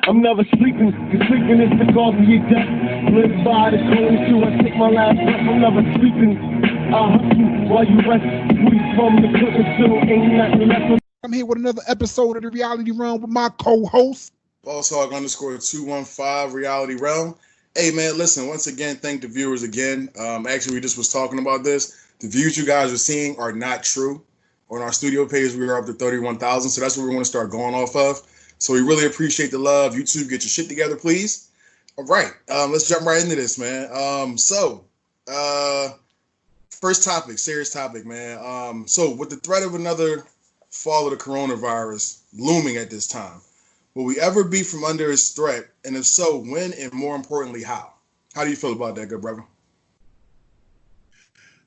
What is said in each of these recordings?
I'm never sleeping, cause sleeping is the cause of your death. Live by the code till I take my last breath. I'm never sleeping. I hustle while you rest. We from the clip until ain't nothing left. I'm here with another episode of the Reality Realm with my co-host, Bosshog _215 Reality Realm. Hey man, listen, once again, thank the viewers again. Actually, we just was talking about this. The views you guys are seeing are not true. On our studio page, we are up to 31,000, so that's what we want to start going off of. So we really appreciate the love. YouTube, get your shit together, please. All right, let's jump right into this, man. First topic, serious topic, man. So with the threat of another fall of the coronavirus looming at this time, will we ever be from under its threat? And if so, when and more importantly, how? How do you feel about that, good brother?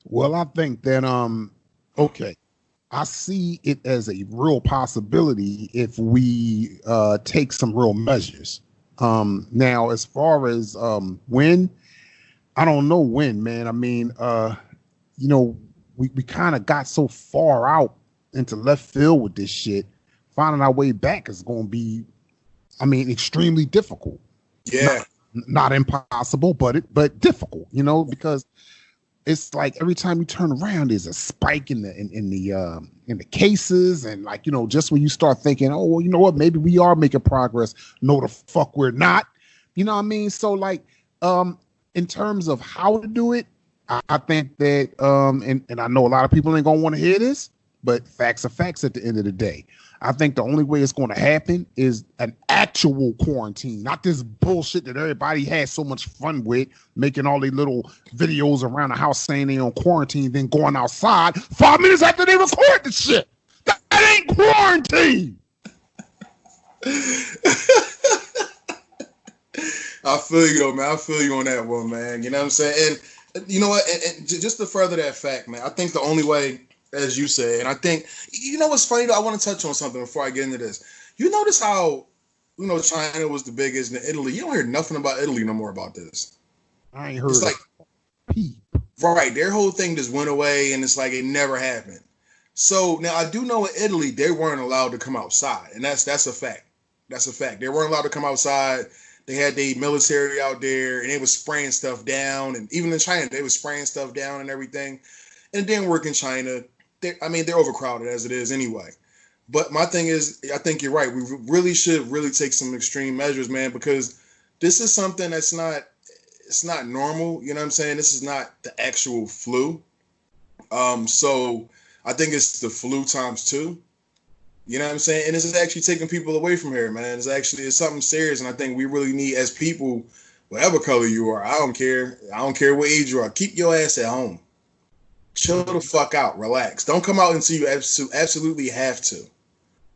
Well, I think that, okay, I see it as a real possibility if we take some real measures. Now, as far as when, I don't know when, man. I mean, you know, we kind of got so far out into left field with this shit. Finding our way back is going to be, I mean, extremely difficult. Yeah, not impossible, but difficult. You know, because it's like every time you turn around, there's a spike in the cases, and like, you know, just when you start thinking, oh, well, you know what, maybe we are making progress. No, the fuck we're not. You know what I mean? So like, in terms of how to do it, I think that, and I know a lot of people ain't gonna want to hear this, but facts are facts at the end of the day. I think the only way it's going to happen is an actual quarantine, not this bullshit that everybody has so much fun with, making all these little videos around the house saying they on quarantine, then going outside 5 minutes after they record the shit. That ain't quarantine. I feel you though, man. I feel you on that one, man. You know what I'm saying? And you know what? And just to further that fact, man, I think the only way, as you say, and I think, you know what's funny though? I want to touch on something before I get into this. You notice how, you know, China was the biggest, and Italy, you don't hear nothing about Italy no more about this. I ain't heard. It's like, peep. Right, their whole thing just went away, and it's like it never happened. So now I do know in Italy they weren't allowed to come outside, and that's a fact. That's a fact. They weren't allowed to come outside. They had the military out there, and they was spraying stuff down, and even in China they was spraying stuff down and everything. And it didn't work in China. They're overcrowded as it is anyway. But my thing is, I think you're right. We really should take some extreme measures, man, because this is something that's it's not normal. You know what I'm saying? This is not the actual flu. So I think it's the flu times 2. You know what I'm saying? And this is actually taking people away from here, man. It's something serious. And I think we really need, as people, whatever color you are, I don't care. I don't care what age you are. Keep your ass at home. Chill the fuck out. Relax. Don't come out until you absolutely have to.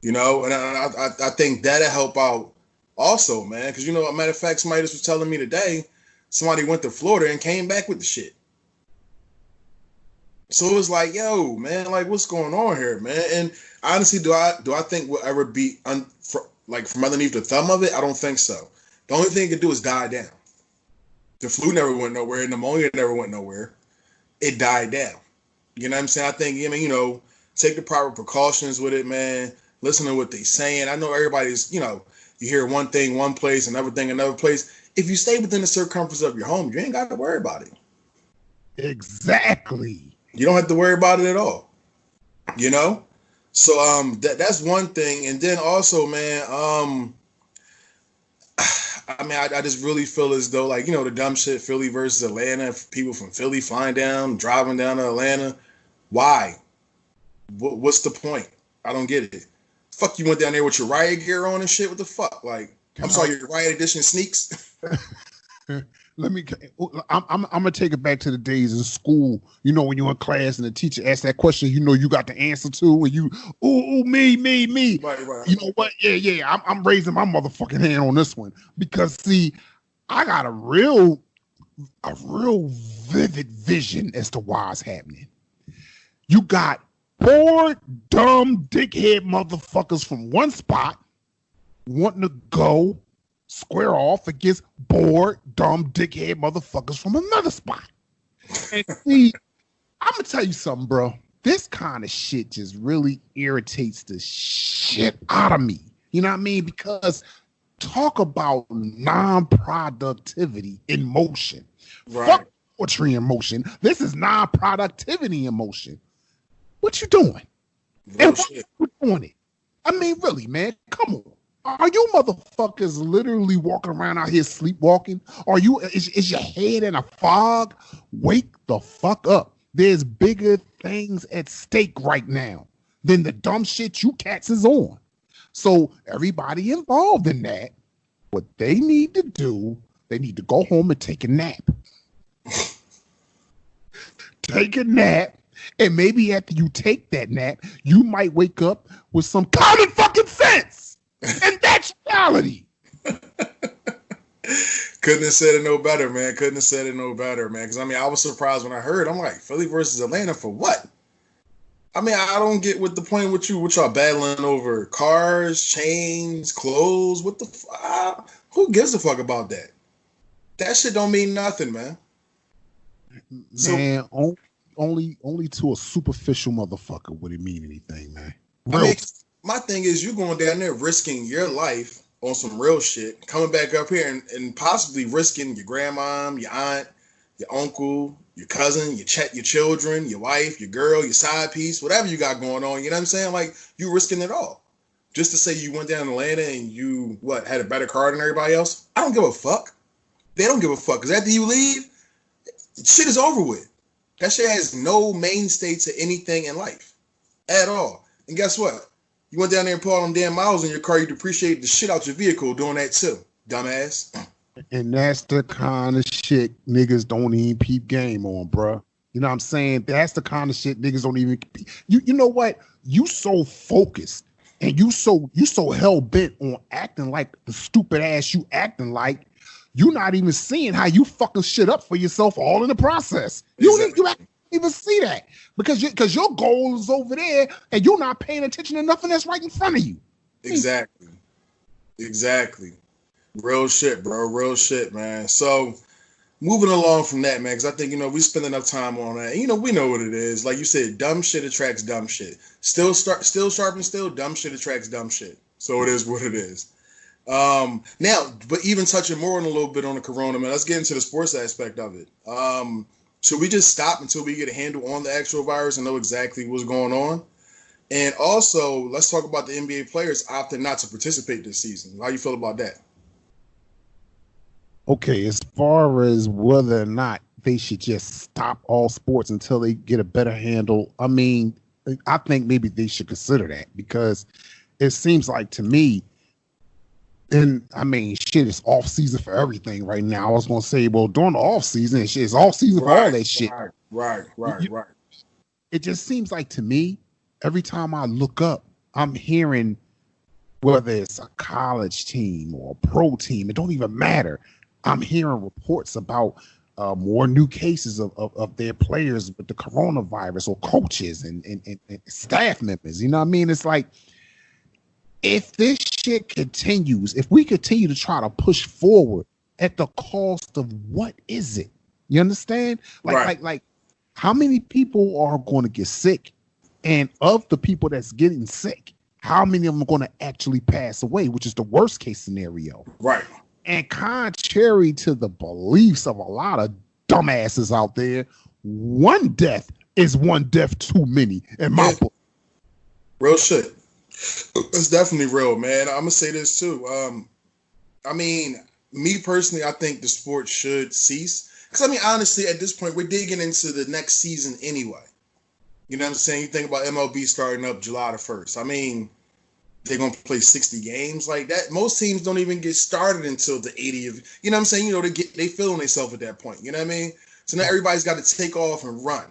You know, and I think that'll help out also, man. Because, you know, a matter of fact, somebody just was telling me today, somebody went to Florida and came back with the shit. So it was like, yo, man, like, what's going on here, man? And honestly, do I think we'll ever be from underneath the thumb of it? I don't think so. The only thing it could do is die down. The flu never went nowhere. Pneumonia never went nowhere. It died down. You know what I'm saying? I think, I mean, you know, take the proper precautions with it, man. Listen to what they're saying. I know everybody's, you know, you hear one thing one place, another thing another place. If you stay within the circumference of your home, you ain't got to worry about it. Exactly. You don't have to worry about it at all. You know? So that's one thing. And then also, man, I mean, I just really feel as though, like, you know, the dumb shit, Philly versus Atlanta, people from Philly flying down, driving down to Atlanta. Why? What's the point? I don't get it. Fuck, you went down there with your riot gear on and shit? What the fuck? Like, I'm sorry, your riot edition sneaks? I'm gonna take it back to the days in school. You know, when you're in class and the teacher asks that question, you know you got the answer to, and you, me. Right. You know what? Yeah. I'm raising my motherfucking hand on this one because see, I got a real vivid vision as to why it's happening. You got 4 dumb dickhead motherfuckers from one spot wanting to go square off against bored, dumb, dickhead motherfuckers from another spot. And see, I'm gonna tell you something, bro. This kind of shit just really irritates the shit out of me. You know what I mean? Because Talk about non-productivity in motion. Right. Fuck poetry in motion. This is non-productivity in motion. What you doing? Real And shit. what you doing it? I mean, really, man, come on. Are you motherfuckers literally walking around out here sleepwalking? Are you? Is your head in a fog? Wake the fuck up. There's bigger things at stake right now than the dumb shit you cats is on. So everybody involved in that, what they need to do, they need to go home and take a nap. Take a nap, and maybe after you take that nap, you might wake up with some common fucking sense. And that's reality. Couldn't have said it no better, man. Couldn't have said it no better, man. Because, I mean, I was surprised when I heard. I'm like, Philly versus Atlanta for what? I mean, I don't get what the point with you. What y'all battling over? Cars, chains, clothes? What the who gives a fuck about that? That shit don't mean nothing, man. Man, only to a superficial motherfucker would it mean anything, man. I mean, my thing is, you going down there risking your life on some real shit, coming back up here and possibly risking your grandma, your aunt, your uncle, your cousin, your children, your wife, your girl, your side piece, whatever you got going on. You know what I'm saying? Like, you risking it all just to say you went down to Atlanta and you had a better car than everybody else. I don't give a fuck. They don't give a fuck because after you leave, shit is over with. That shit has no mainstay to anything in life at all. And guess what? You went down there and put all them damn miles in your car. You depreciate the shit out your vehicle doing that too, dumbass. And that's the kind of shit niggas don't even peep game on, bruh. You know what I'm saying? That's the kind of shit niggas don't even. You know what? You so focused and you so hell bent on acting like the stupid ass you acting like. You're not even seeing how you fucking shit up for yourself all in the process. Exactly. You don't even see that because your goal is over there and you're not paying attention to nothing that's right in front of you. Exactly. Real shit, bro. Real shit, man. So moving along from that, man, because I think, we spend enough time on that. And, we know what it is. Like you said, dumb shit attracts dumb shit. Still sharp and still, dumb shit attracts dumb shit. So it is what it is. Now, but even touching more on a little bit on the corona, man, let's get into the sports aspect of it. Should we just stop until we get a handle on the actual virus and know exactly what's going on? And also, let's talk about the NBA players opting not to participate this season. How you feel about that? Okay, as far as whether or not they should just stop all sports until they get a better handle, I mean, I think maybe they should consider that because it seems like to me, and I mean, shit, it's off season for everything right now. I was gonna say, well, during the off season, it's off season for all that shit. Right. It just seems like to me, every time I look up, I'm hearing whether it's a college team or a pro team, it don't even matter. I'm hearing reports about more new cases of their players with the coronavirus or coaches and staff members. You know what I mean? It's like, if this shit continues, if we continue to try to push forward at the cost of what is it? You understand? Like how many people are going to get sick? And of the people that's getting sick, how many of them are going to actually pass away, which is the worst case scenario? Right. And contrary to the beliefs of a lot of dumbasses out there, one death is one death too many in my book. Real shit. It's definitely real, man. I'm gonna say this too. I mean, me personally, I think the sport should cease. Because I mean, honestly, at this point, we're digging into the next season anyway. You know what I'm saying? You think about MLB starting up July the 1st. I mean, they're gonna play 60 games like that. Most teams don't even get started until the 80th. You know what I'm saying? They feeling themselves at that point. You know what I mean? So now everybody's got to take off and run,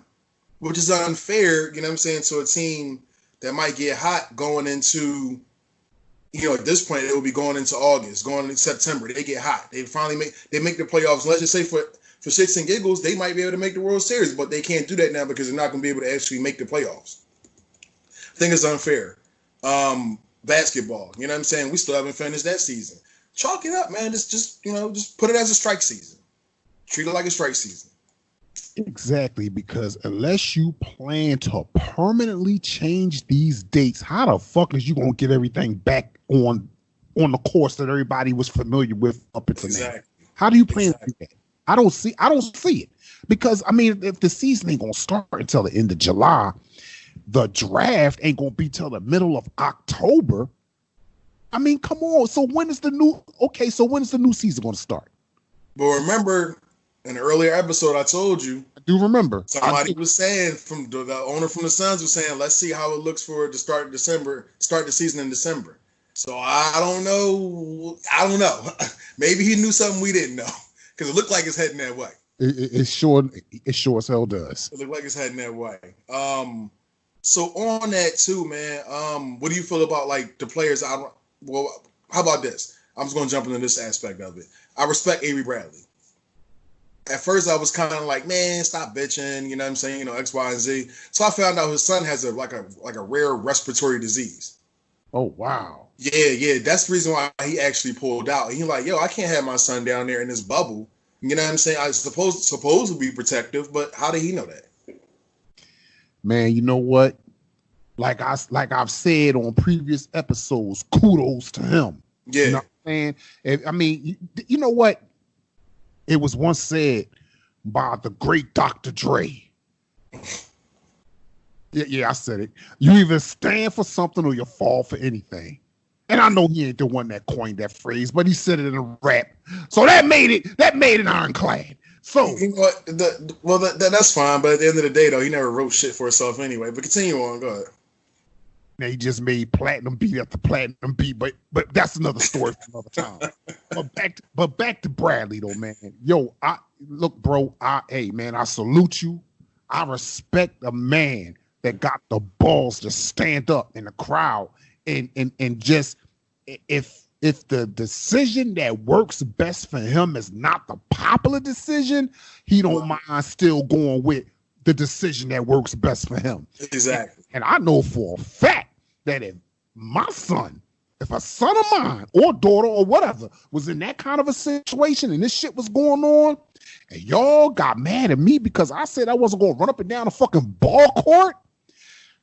which is unfair. You know what I'm saying? To a team that might get hot going into, at this point, it will be going into August, going into September. They get hot. They finally make the playoffs. Let's just say for shits and giggles, they might be able to make the World Series, but they can't do that now because they're not going to be able to actually make the playoffs. I think it's unfair. Basketball, you know what I'm saying? We still haven't finished that season. Chalk it up, man. Just put it as a strike season. Treat it like a strike season. Exactly, because unless you plan to permanently change these dates, how the fuck is you gonna get everything back on on the course that everybody was familiar with up until Exactly. now. How do you plan to do that? I don't see it. Because I mean, if the season ain't gonna start until the end of July, the draft ain't gonna be till the middle of October. I mean, come on. So when is the new season gonna start? But remember, in the earlier episode, I told you. I do remember. Somebody was saying, from the owner from the Suns was saying, let's see how it looks for it to start the season in December. So I don't know. Maybe he knew something we didn't know, because it looked like it's heading that way. It sure as hell does. It looked like it's heading that way. So on that too, man. What do you feel about like the players? Well, how about this? I'm just gonna jump into this aspect of it. I respect Avery Bradley. At first, I was kind of like, man, stop bitching. You know what I'm saying? You know, X, Y, and Z. So I found out his son has a rare respiratory disease. Oh wow. Yeah. That's the reason why he actually pulled out. He's like, yo, I can't have my son down there in this bubble. You know what I'm saying? I was supposed to be protective, but how did he know that? Man, you know what? Like I've said on previous episodes, kudos to him. Yeah. You know what I'm saying? I mean, you know what? It was once said by the great Dr. Dre. Yeah, I said it. You either stand for something or you fall for anything. And I know he ain't the one that coined that phrase, but he said it in a rap. So that made it ironclad. So you know what? That's fine. But at the end of the day, though, he never wrote shit for himself anyway. But continue on. Go ahead. Now he just made platinum beat after platinum beat, but that's another story for another time. But back to Bradley though, man. Yo, hey man, I salute you. I respect a man that got the balls to stand up in the crowd and just if the decision that works best for him is not the popular decision, he don't mind still going with the decision that works best for him. Exactly. And I know for a fact that if a son of mine or daughter or whatever was in that kind of a situation and this shit was going on, and y'all got mad at me because I said I wasn't going to run up and down a fucking ball court,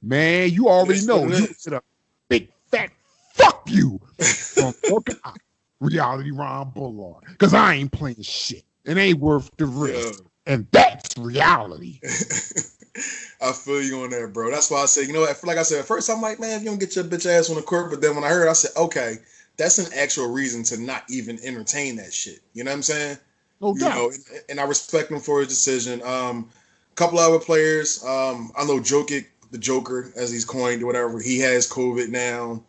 man, you already know you did a big fat fuck you from working out reality Ron Bullard, because I ain't playing shit. It ain't worth the risk. Yeah. And that's reality. I feel you on that, bro. That's why I say, you know, like I said, at first I'm like, man, if you don't get your bitch ass on the court, but then when I heard it, I said, okay, that's an actual reason to not even entertain that shit. You know what I'm saying? No doubt. You know, and I respect him for his decision. A couple other players, I know Jokic, the Joker, as he's coined or whatever, he has COVID now.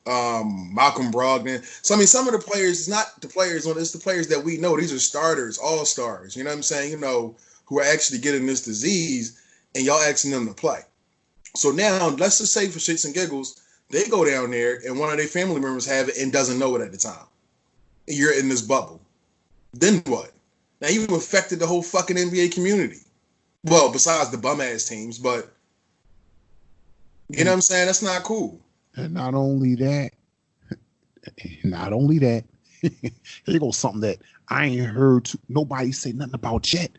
Malcolm Brogdon. So I mean, some of the players, it's not the players, it's the players that we know. These are starters, all stars. You know what I'm saying? You know, who are actually getting this disease, and y'all asking them to play. So now, let's just say for shits and giggles, they go down there and one of their family members have it and doesn't know it at the time. And you're in this bubble. Then what? Now you've affected the whole fucking NBA community. Well, besides the bum ass teams, but you know what I'm saying? That's not cool. And not only that, here goes something that I ain't heard nobody say nothing about yet.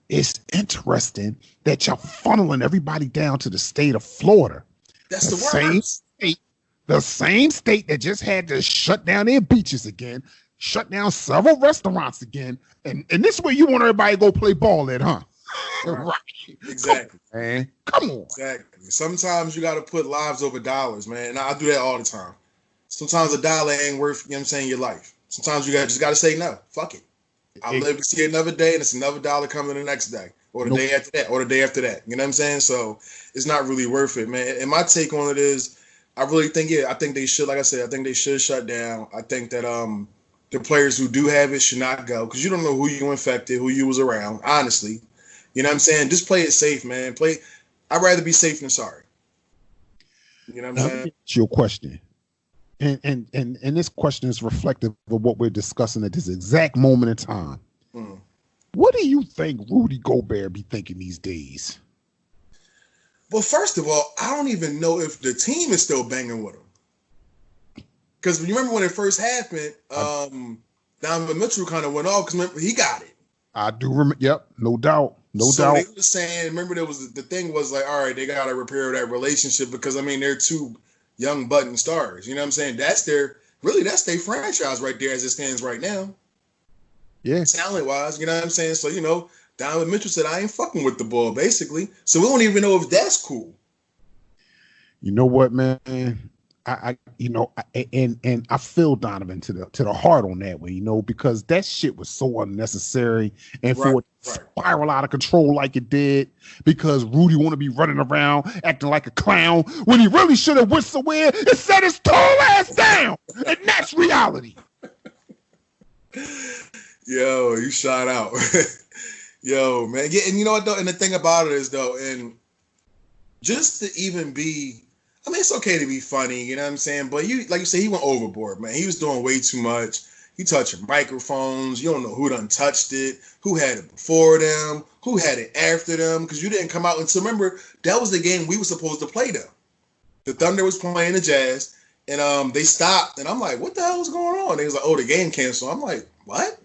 It's interesting that you're funneling everybody down to the state of Florida. That's the same state, the same state that just had to shut down their beaches again, shut down several restaurants again, and this way you want everybody to go play ball at, huh? Right. Exactly. Come on, man. Come on. Exactly. Sometimes you got to put lives over dollars, man. And I do that all the time. Sometimes a dollar ain't worth, you know what I'm saying, your life. Sometimes you just got to say no. Fuck it. I'll live to see another day, and it's another dollar coming the next day, or the day after that, or the day after that. You know what I'm saying? So it's not really worth it, man. And my take on it is, I really think, I think they should, like I said, I think they should shut down. I think that the players who do have it should not go, because you don't know who you infected, who you was around, honestly. You know what I'm saying? Just play it safe, man. I'd rather be safe than sorry. You know what I'm saying? It's your question. And this question is reflective of what we're discussing at this exact moment in time. Mm. What do you think Rudy Gobert be thinking these days? Well, first of all, I don't even know if the team is still banging with him. Because you remember when it first happened, Donovan Mitchell kind of went off because remember he got it. I do remember. Yep, no doubt. No doubt. They were saying, remember the thing was like, all right, they got to repair that relationship because, I mean, they're two young budding stars. You know what I'm saying? That's their really that's their franchise right there as it stands right now. Yeah. Talent wise, you know what I'm saying? So, Donovan Mitchell said, I ain't fucking with the ball, basically. So we don't even know if that's cool. You know what, man? I feel Donovan to the heart on that one, because that shit was so unnecessary, and for it to spiral out of control like it did, because Rudy want to be running around acting like a clown when he really should have went somewhere and set his tall ass down, and that's reality. Yo, you shot out. Yo, man. Yeah, and you know what though? And the thing about it is though, and just to even be, I mean, it's okay to be funny, you know what I'm saying? But like you said, he went overboard, man. He was doing way too much. He touching microphones. You don't know who done touched it, who had it before them, who had it after them, because you didn't come out. And so remember, that was the game we were supposed to play them. The Thunder was playing the Jazz, and they stopped. And I'm like, what the hell is going on? They was like, oh, the game canceled. I'm like, what?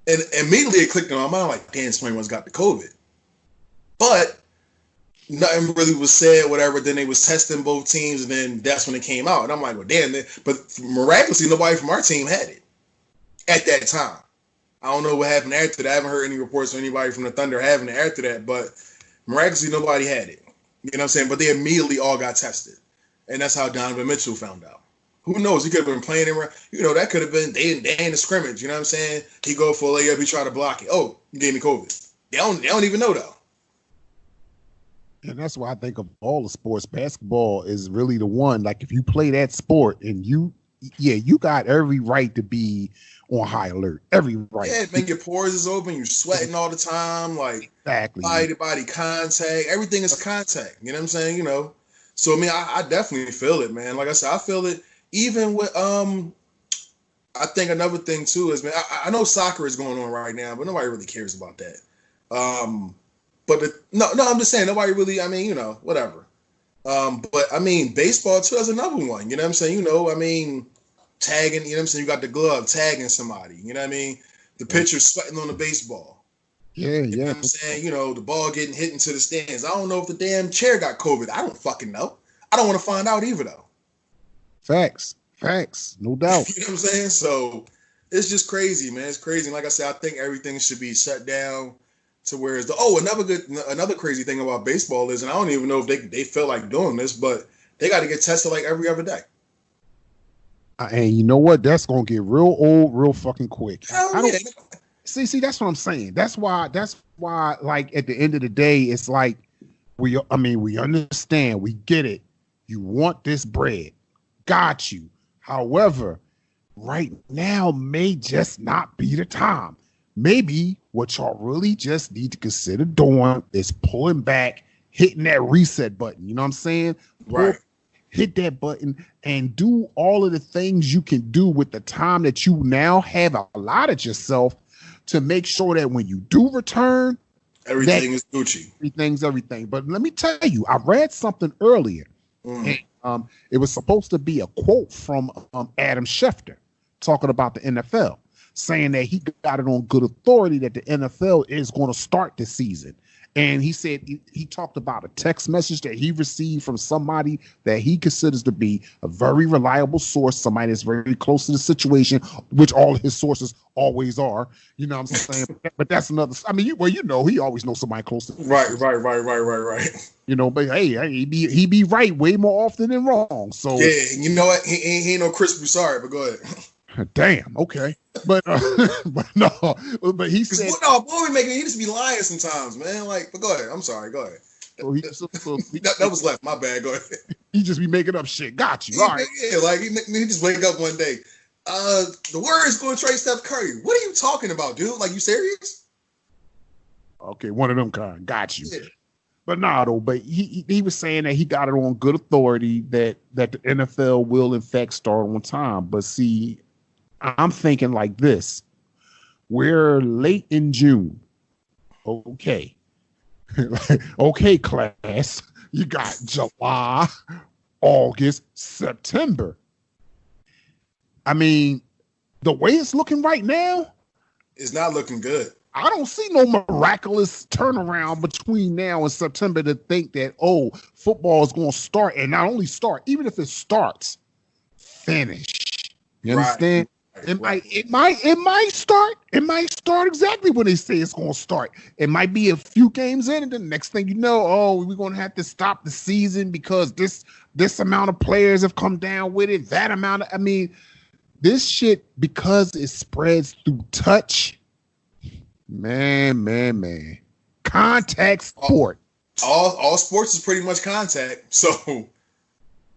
And immediately it clicked in my mind. I'm like, damn, someone's got the COVID. But nothing really was said, whatever. Then they was testing both teams, and then that's when it came out. And I'm like, well, damn. But miraculously, nobody from our team had it at that time. I don't know what happened after that. I haven't heard any reports of anybody from the Thunder having it after that, but miraculously, nobody had it. You know what I'm saying? But they immediately all got tested. And that's how Donovan Mitchell found out. Who knows? He could have been playing around. That could have been they in the scrimmage. You know what I'm saying? He go for a layup. He try to block it. Oh, you gave me COVID. They don't even know, though. And that's why I think of all the sports, basketball is really the one. Like, if you play that sport and you got every right to be on high alert. Every right. Yeah, man, your pores is open. You're sweating all the time. Like, exactly. Body contact. Everything is contact. You know what I'm saying? So, I mean, I definitely feel it, man. Like I said, I feel it even with, I think another thing, too, is, man, I know soccer is going on right now, but nobody really cares about that. But I'm just saying, nobody really, I mean, whatever. But I mean, baseball too is another one. You know what I'm saying? I mean, tagging, you know what I'm saying? You got the glove tagging somebody. You know what I mean? The pitcher sweating on the baseball. Yeah. You know what I'm saying? The ball getting hit into the stands. I don't know if the damn chair got COVID. I don't fucking know. I don't want to find out either, though. Facts. No doubt. You know what I'm saying? So it's just crazy, man. It's crazy. And like I said, I think everything should be shut down. To where is another crazy thing about baseball is, and I don't even know if they feel like doing this, but they got to get tested like every other day. And you know what? That's gonna get real old, real fucking quick. See, that's what I'm saying. That's why, like, at the end of the day, it's like we understand, we get it. You want this bread, got you. However, right now may just not be the time. Maybe what y'all really just need to consider doing is pulling back, hitting that reset button. You know what I'm saying? Right. Hit that button and do all of the things you can do with the time that you now have allotted yourself to make sure that when you do return, everything is Gucci. Everything's everything. But let me tell you, I read something earlier. And, it was supposed to be a quote from Adam Schefter talking about the NFL, saying that he got it on good authority that the NFL is going to start this season. And he said he talked about a text message that he received from somebody that he considers to be a very reliable source, somebody that's very close to the situation, which all his sources always are. You know what I'm saying? But that's another. I mean, he always knows somebody close to. Right. But hey, he be right way more often than wrong. So yeah, you know what? He ain't no Chris Broussard, but go ahead. Damn. Okay. But he said he just be lying sometimes, man. Like, but go ahead. I'm sorry. Go ahead. That was left. My bad. Go ahead. He just be making up shit. Got you. All right. Yeah, like he just wake up one day. The Warriors going to trade Steph Curry. What are you talking about, dude? Like, you serious? Okay, one of them kind. Got you. Yeah. But nah, though. But he was saying that he got it on good authority that the NFL will in fact start on time. But see, I'm thinking like this. We're late in June. Okay. Okay, class. You got July, August, September. I mean, the way it's looking right now, it's not looking good. I don't see no miraculous turnaround between now and September to think that, football is going to start, and not only start, even if it starts, finish. You understand? Right. It might start exactly when they say it's gonna start. It might be a few games in, and the next thing you know, oh, we're gonna have to stop the season because this amount of players have come down with it. That amount of, I mean, this shit, because it spreads through touch. Man. Contact sport. All sports is pretty much contact. So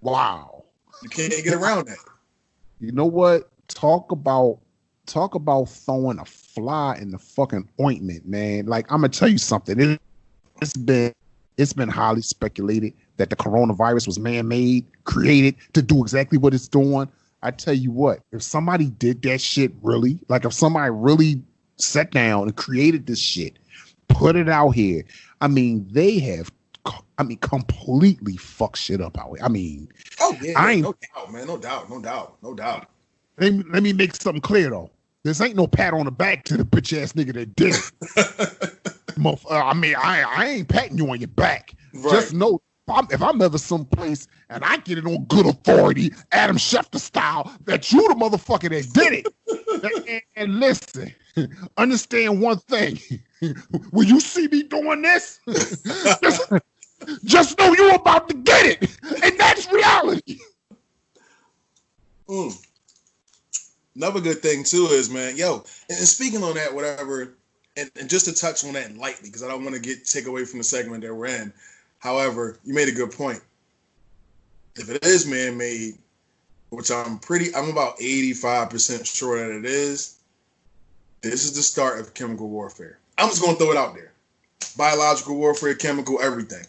wow. You can't get around that. You know what? Talk about throwing a fly in the fucking ointment, man. Like, I'm gonna tell you something. It's been highly speculated that the coronavirus was man-made, created to do exactly what it's doing. I tell you what, if somebody did that shit really, like if somebody really sat down and created this shit, put it out here, I mean, they have, completely fucked shit up out here. I mean, no doubt, man, no doubt. Let me make something clear though. This ain't no pat on the back to the bitch ass nigga that did it. I mean, I ain't patting you on your back. Right. Just know, if I'm ever someplace and I get it on good authority, Adam Schefter style, that you the motherfucker that did it. and listen, understand one thing. When you see me doing this, just know you're about to get it. And that's reality. Another good thing too is, man, and speaking on that, whatever, and just to touch on that lightly, because I don't want to take away from the segment that we're in. However, you made a good point. If it is man-made, which I'm about 85% sure that it is, this is the start of chemical warfare. I'm just going to throw it out there. Biological warfare, chemical, everything.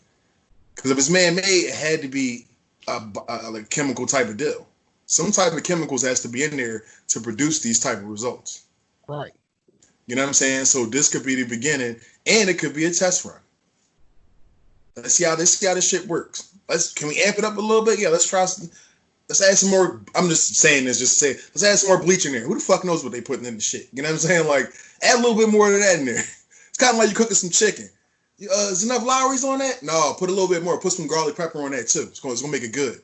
Because if it's man-made, it had to be a like chemical type of deal. Some type of chemicals has to be in there to produce these type of results. Right. You know what I'm saying? So this could be the beginning, and it could be a test run. Let's see how this shit works. Can we amp it up a little bit? Yeah, let's try some. Let's add some more. I'm just saying this, let's add some more bleach in there. Who the fuck knows what they putting in the shit? You know what I'm saying? Like, add a little bit more of that in there. It's kind of like you cooking some chicken. Is enough Lowry's on that? No, put a little bit more. Put some garlic pepper on that too. It's gonna make it good.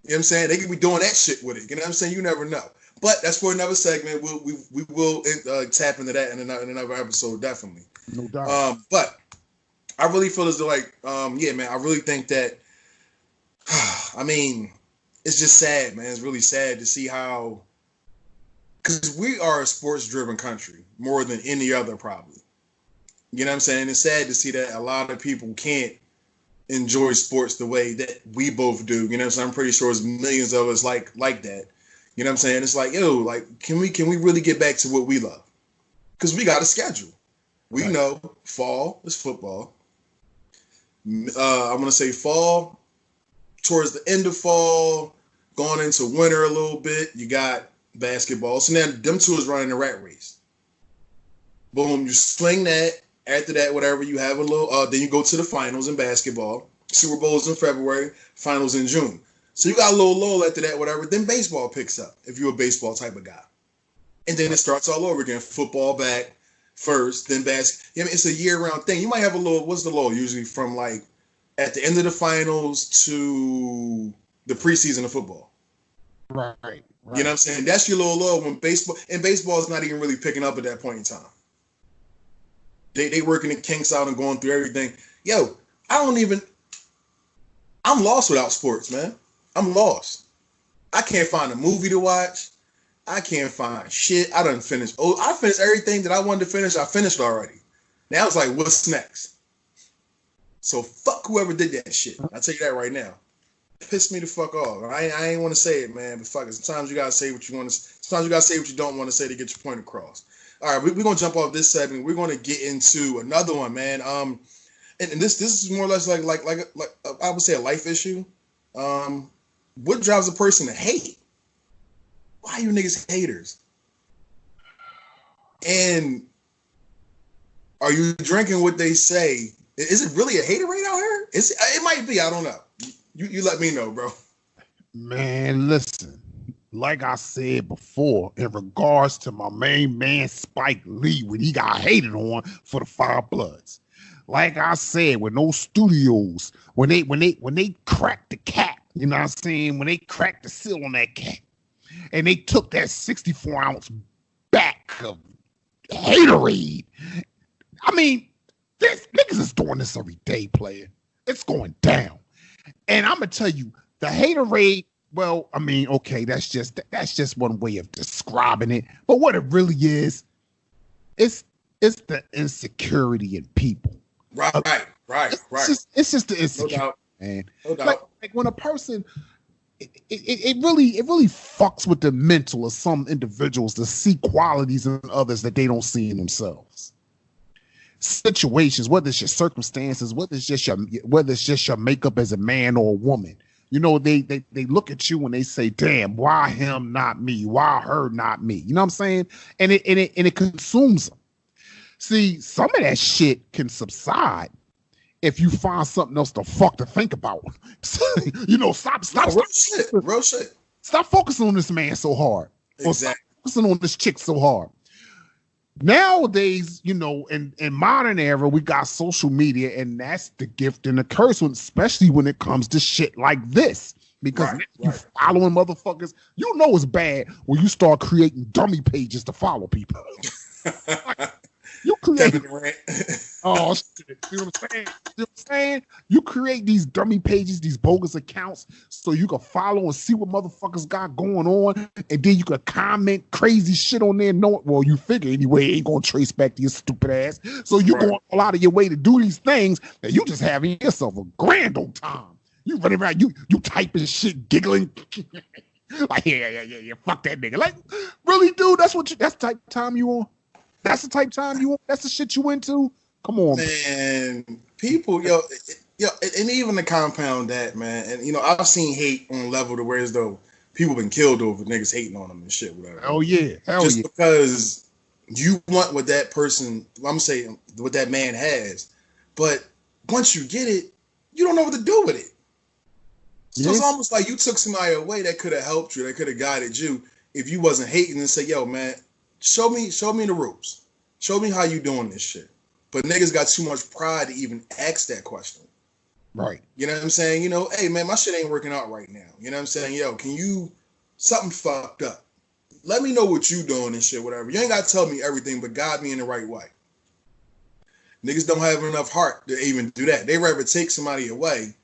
You know what I'm saying? They could be doing that shit with it. You know what I'm saying? You never know. But that's for another segment. We will tap into that in another episode, definitely. No doubt. But I really feel as though, like, man, I really think that, I mean, it's just sad, man. It's really sad to see how, because we are a sports-driven country more than any other, probably. You know what I'm saying? It's sad to see that a lot of people can't enjoy sports the way that we both do. You know what I'm saying? I'm pretty sure there's millions of us like that. You know what I'm saying? It's like, can we really get back to what we love? Because we got a schedule. We know fall is football. I'm going to say fall, towards the end of fall, going into winter a little bit, you got basketball. So now them two is running a rat race. Boom, you sling that. After that, whatever, you have a little, then you go to the finals in basketball. Super Bowl's in February, finals in June. So you got a little lull after that, whatever. Then baseball picks up, if you're a baseball type of guy. And then it starts all over again. Football back first, then basketball. I mean, it's a year-round thing. You might have a little, what's the lull usually from, like, at the end of the finals to the preseason of football. Right. You know what I'm saying? That's your little lull when baseball is not even really picking up at that point in time. They working the kinks out and going through everything. I'm lost without sports, man. I'm lost. I can't find a movie to watch. I can't find shit. I done finished. I finished everything that I wanted to finish. I finished already. Now it's like, what's next? So fuck whoever did that shit. I'll tell you that right now. Pissed me the fuck off. I ain't want to say it, man, but fuck it. Sometimes you gotta say what you want to. Sometimes you gotta say what you don't want to say to get your point across. All right, we're gonna jump off this segment. We're gonna get into another one, man. And this is more or less like I would say a life issue. What drives a person to hate? Why are you niggas haters? And are you drinking what they say? Is it really a haterade out here? It might be. I don't know. You let me know, bro. Man, listen. Like I said before, in regards to my main man Spike Lee, when he got hated on for the Five Bloods. Like I said, when those studios, when they cracked the cap, you know what I'm saying? When they cracked the seal on that cap, and they took that 64-ounce back of Haterade. I mean, this niggas is doing this every day, player. It's going down. And I'm gonna tell you, the Haterade, well, I mean, okay, that's just one way of describing it. But what it really is, it's the insecurity in people. Right. It's just the insecurity, no doubt. Man. No doubt. Like when a person, it really fucks with the mental of some individuals to see qualities in others that they don't see in themselves. Situations, whether it's your circumstances, whether it's just your makeup as a man or a woman. You know, they look at you and they say, "Damn, why him, not me? Why her, not me?" You know what I'm saying? And it consumes them. See, some of that shit can subside if you find something else to fuck to think about. You know, stop. Real shit. Stop focusing on this man so hard. Exactly. Or stop focusing on this chick so hard. Nowadays, you know, in modern era, we got social media, and that's the gift and the curse, especially when it comes to shit like this. Because you following motherfuckers, you know it's bad when you start creating dummy pages to follow people. You create, oh shit! See what I'm saying? See what I'm saying? You create these dummy pages, these bogus accounts, so you can follow and see what motherfuckers got going on, and then you can comment crazy shit on there. Well, you figure anyway, it ain't gonna trace back to your stupid ass. So you going all out of your way to do these things that you just having yourself a grand old time. You running around, you typing shit, giggling. Like yeah, fuck that nigga. Like, really, dude? That's the type of time you on? That's the type of time you want? That's the shit you into? Come on, man. People, yo, and even to compound that, man. And you know, I've seen hate on a level to where as though people been killed over niggas hating on them and shit, whatever. Oh yeah, just because you want what that person, I'm saying, what that man has, but once you get it, you don't know what to do with it. So it's almost like you took somebody away that could have helped you, that could have guided you if you wasn't hating and say, yo, man. Show me the ropes. Show me how you doing this shit. But niggas got too much pride to even ask that question. Right. You know what I'm saying? You know, hey man, my shit ain't working out right now. You know what I'm saying? Yo, can you, something fucked up. Let me know what you doing and shit, whatever. You ain't got to tell me everything, but guide me in the right way. Niggas don't have enough heart to even do that. They rather take somebody away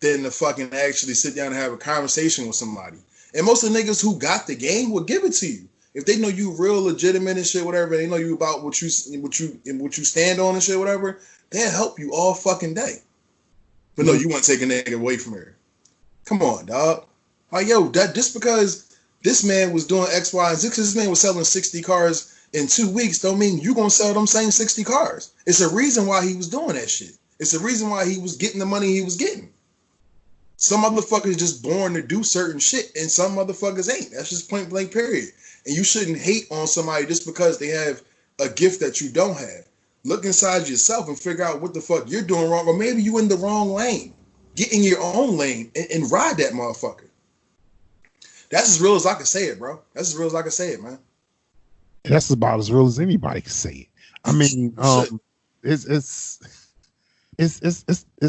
than to fucking actually sit down and have a conversation with somebody. And most of the niggas who got the game will give it to you. If they know you real legitimate and shit, whatever, they know you about what you stand on and shit, whatever, they'll help you all fucking day. But no, you want to take a nigga away from her. Come on, dog. Like, yo, that just because this man was doing X, Y, and Z, because this man was selling 60 cars in 2 weeks, don't mean you gonna sell them same 60 cars. It's a reason why he was doing that shit. It's a reason why he was getting the money he was getting. Some motherfuckers just born to do certain shit, and some motherfuckers ain't. That's just point blank period. And you shouldn't hate on somebody just because they have a gift that you don't have. Look inside yourself and figure out what the fuck you're doing wrong, or maybe you in the wrong lane. Get in your own lane and ride that motherfucker. That's as real as I can say it, bro. That's as real as I can say it, man. That's about as real as anybody can say it. I mean, it's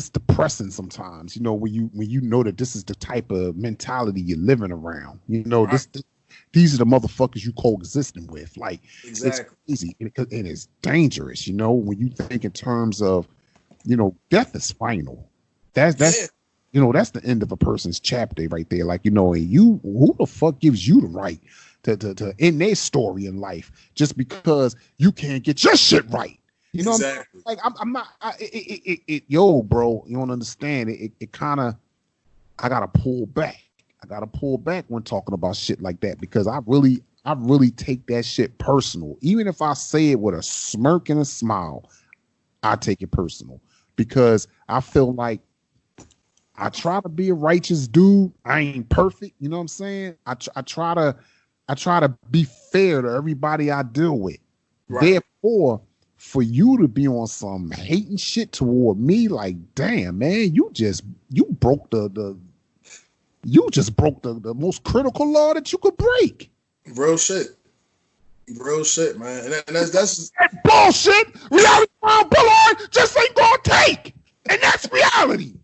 depressing sometimes, you know, when you know that this is the type of mentality you're living around. You know, these are the motherfuckers you coexisting with. Like, exactly. It's easy and it's dangerous, you know, when you think in terms of, you know, death is final. That's you know, that's the end of a person's chapter right there. Like, you know, and who the fuck gives you the right to end their story in life just because you can't get your shit right? You know, exactly. Like I'm not. Yo, bro, you don't understand. It kind of. I gotta pull back. I gotta pull back when talking about shit like that because I really take that shit personal. Even if I say it with a smirk and a smile, I take it personal because I feel like I try to be a righteous dude. I ain't perfect. You know what I'm saying? I try to be fair to everybody I deal with. Right. Therefore, for you to be on some hating shit toward me, like, damn, man, you broke the most critical law that you could break. Real shit, man. And that's that bullshit. Reality around Bullard just ain't gonna take, and that's reality.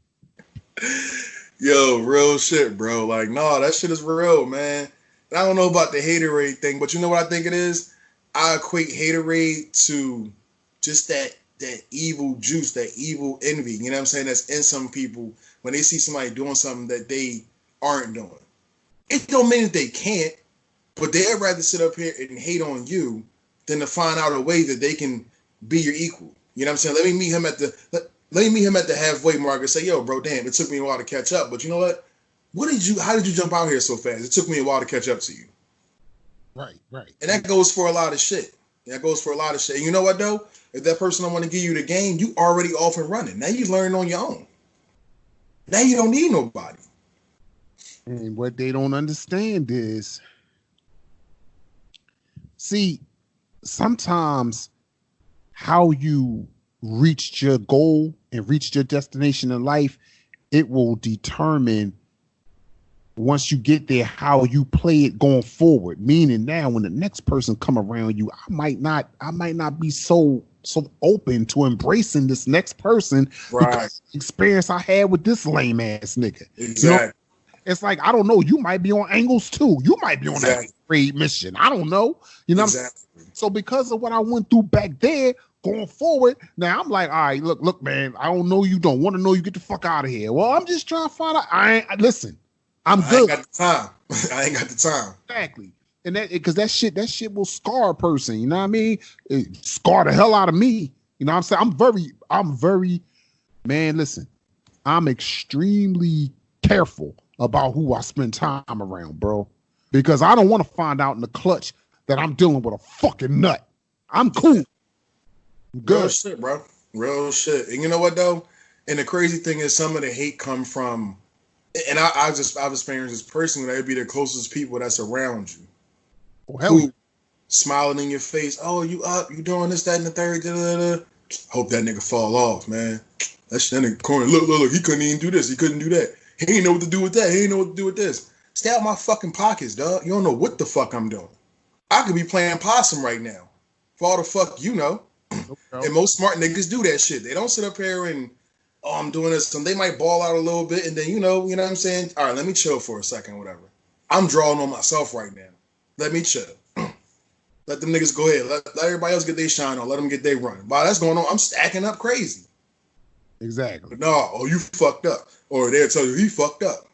Yo, real shit, bro. Like, no, that shit is real, man. I don't know about the haterade thing, but you know what I think it is? I equate haterade to just that evil juice, that evil envy. You know what I'm saying? That's in some people when they see somebody doing something that they aren't doing. It don't mean that they can't, but they'd rather sit up here and hate on you than to find out a way that they can be your equal. You know what I'm saying? Let me meet him at the halfway mark and say, yo, bro, damn, it took me a while to catch up. But you know what? How did you jump out here so fast? It took me a while to catch up to you. Right. And that goes for a lot of shit. And you know what, though? If that person don't want to give you the game, you already off and running. Now you learn on your own. Now you don't need nobody. And what they don't understand is, see, sometimes how you reached your goal and reached your destination in life, it will determine once you get there how you play it going forward. Meaning now when the next person come around you, I might not be so open to embracing this next person because of the experience I had with this lame ass nigga. Exactly. You know? It's like, I don't know, you might be on angles too. You might be on that raid mission. I don't know. You know what I'm saying? So because of what I went through back there, going forward, now I'm like, all right, look, man, I don't know you, don't want to know you, get the fuck out of here. Well, I'm just trying to find out. Listen, I'm good. I ain't got the time. I ain't got the time. Exactly. And because that shit will scar a person, you know what I mean? It scar the hell out of me. You know what I'm saying? I'm very, man, listen, I'm extremely careful about who I spend time around, bro. Because I don't want to find out in the clutch that I'm dealing with a fucking nut. I'm cool. I'm good. Real shit, bro. Real shit. And you know what, though? And the crazy thing is some of the hate come from, and I've experienced this personally, that'd be the closest people that's around you. Who smiling in your face, oh, you up, you doing this, that, and the third, da-da-da. Hope that nigga fall off, man. That nigga corner, look, he couldn't even do this, he couldn't do that. He ain't know what to do with that, he ain't know what to do with this. Stay out my fucking pockets, dog. You don't know what the fuck I'm doing. I could be playing possum right now. For all the fuck you know. Okay. And most smart niggas do that shit. They don't sit up here and, oh, I'm doing this. And they might ball out a little bit and then, you know what I'm saying? All right, let me chill for a second, whatever. I'm drawing on myself right now. Let me chill. Let them niggas go ahead. Let everybody else get their shine on. Let them get their run. While that's going on, I'm stacking up crazy. Exactly. But no, oh, you fucked up. Or they'll tell you, he fucked up.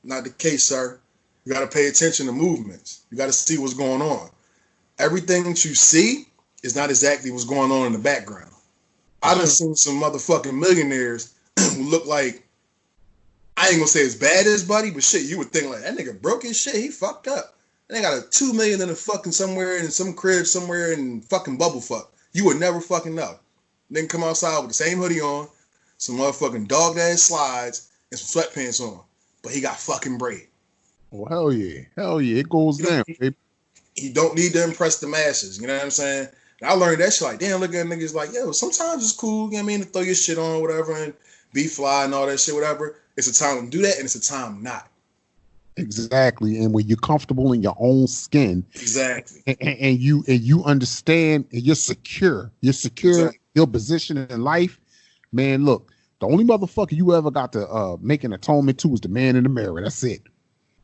Not the case, sir. You got to pay attention to movements. You got to see what's going on. Everything that you see is not exactly what's going on in the background. I done seen some motherfucking millionaires who look like, I ain't gonna say as bad as Buddy, but shit, you would think like, that nigga broke his shit, he fucked up. They got a $2 million in a fucking somewhere in some crib somewhere in fucking bubble fuck. You would never fucking know. Then come outside with the same hoodie on, some motherfucking dog ass slides, and some sweatpants on. But he got fucking bread. Oh, hell yeah. Hell yeah. It goes down, baby. He don't need to impress the masses. You know what I'm saying? And I learned that shit like, damn, look at niggas like, yo, sometimes it's cool, you know what I mean, to throw your shit on, whatever, and be fly and all that shit, whatever. It's a time to do that, and it's a time not. Exactly. And when you're comfortable in your own skin, exactly, and you understand and you're secure exactly. Your position in life, man, look, the only motherfucker you ever got to make an atonement to is the man in the mirror. That's it.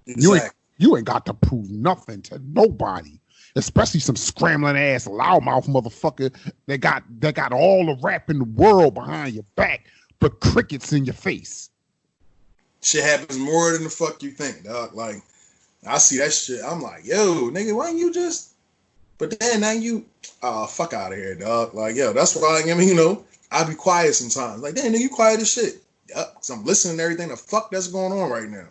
Exactly. You ain't got to prove nothing to nobody, especially some scrambling ass loudmouth motherfucker that got all the rap in the world behind your back, but crickets in your face. Shit happens more than the fuck you think, dog. Like, I see that shit. I'm like, yo, nigga, why don't you just? But then now you, fuck out of here, dog. Like, yo, that's why I mean, you know, I be quiet sometimes. Like, damn, nigga, you quiet as shit. Yup, because I'm listening to everything the fuck that's going on right now.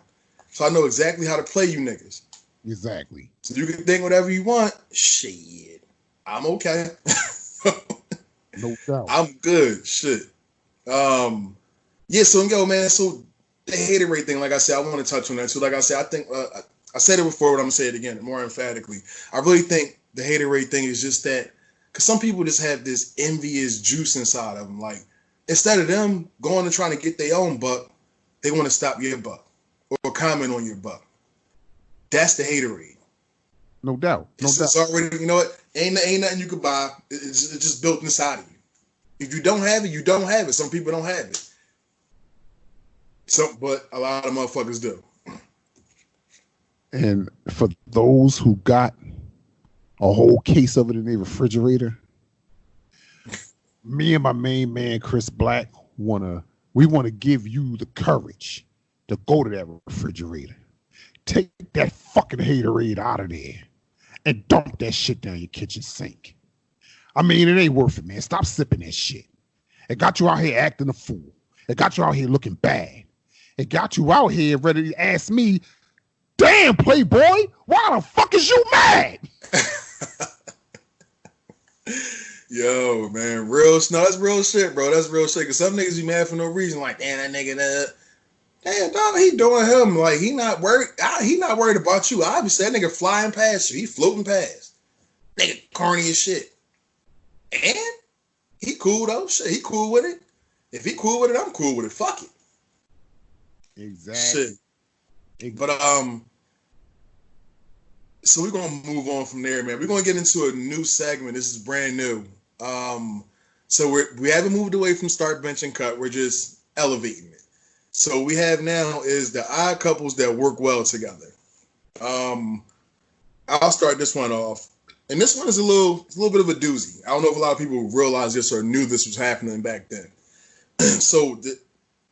So I know exactly how to play you niggas. Exactly. So you can think whatever you want. Shit, I'm okay. No doubt. I'm good. Shit. Yeah. So yo, man. So the haterade thing, like I said, I want to touch on that too. Like I said, I think I said it before, but I'm gonna say it again more emphatically. I really think the haterade thing is just that because some people just have this envious juice inside of them. Like instead of them going and trying to get their own buck, they want to stop your buck or comment on your buck. That's the haterade. No doubt. It's already, you know what? Ain't nothing you could buy. It's just built inside of you. If you don't have it, you don't have it. Some people don't have it. But a lot of motherfuckers do. And for those who got a whole case of it in their refrigerator, me and my main man Chris Black want to give you the courage to go to that refrigerator, take that fucking haterade out of there, and dump that shit down your kitchen sink. I mean, it ain't worth it, man. Stop sipping that shit. It got you out here acting a fool. It got you out here looking bad. It got you out here ready to ask me, damn, Playboy, why the fuck is you mad? Yo, man, that's real shit, bro. That's real shit. Cause some niggas be mad for no reason. Like, damn, that nigga, damn, dog, he doing him. Like, he not worried. He not worried about you. Obviously, that nigga flying past you. He floating past. Nigga corny as shit. And he cool though. Shit, he cool with it. If he cool with it, I'm cool with it. Fuck it. Exactly. Shit. But so we're gonna move on from there, man. We're gonna get into a new segment. This is brand new. So we haven't moved away from start, bench, and cut. We're just elevating it. So we have now is the odd couples that work well together. I'll start this one off. And this one is a little bit of a doozy. I don't know if a lot of people realize this or knew this was happening back then. So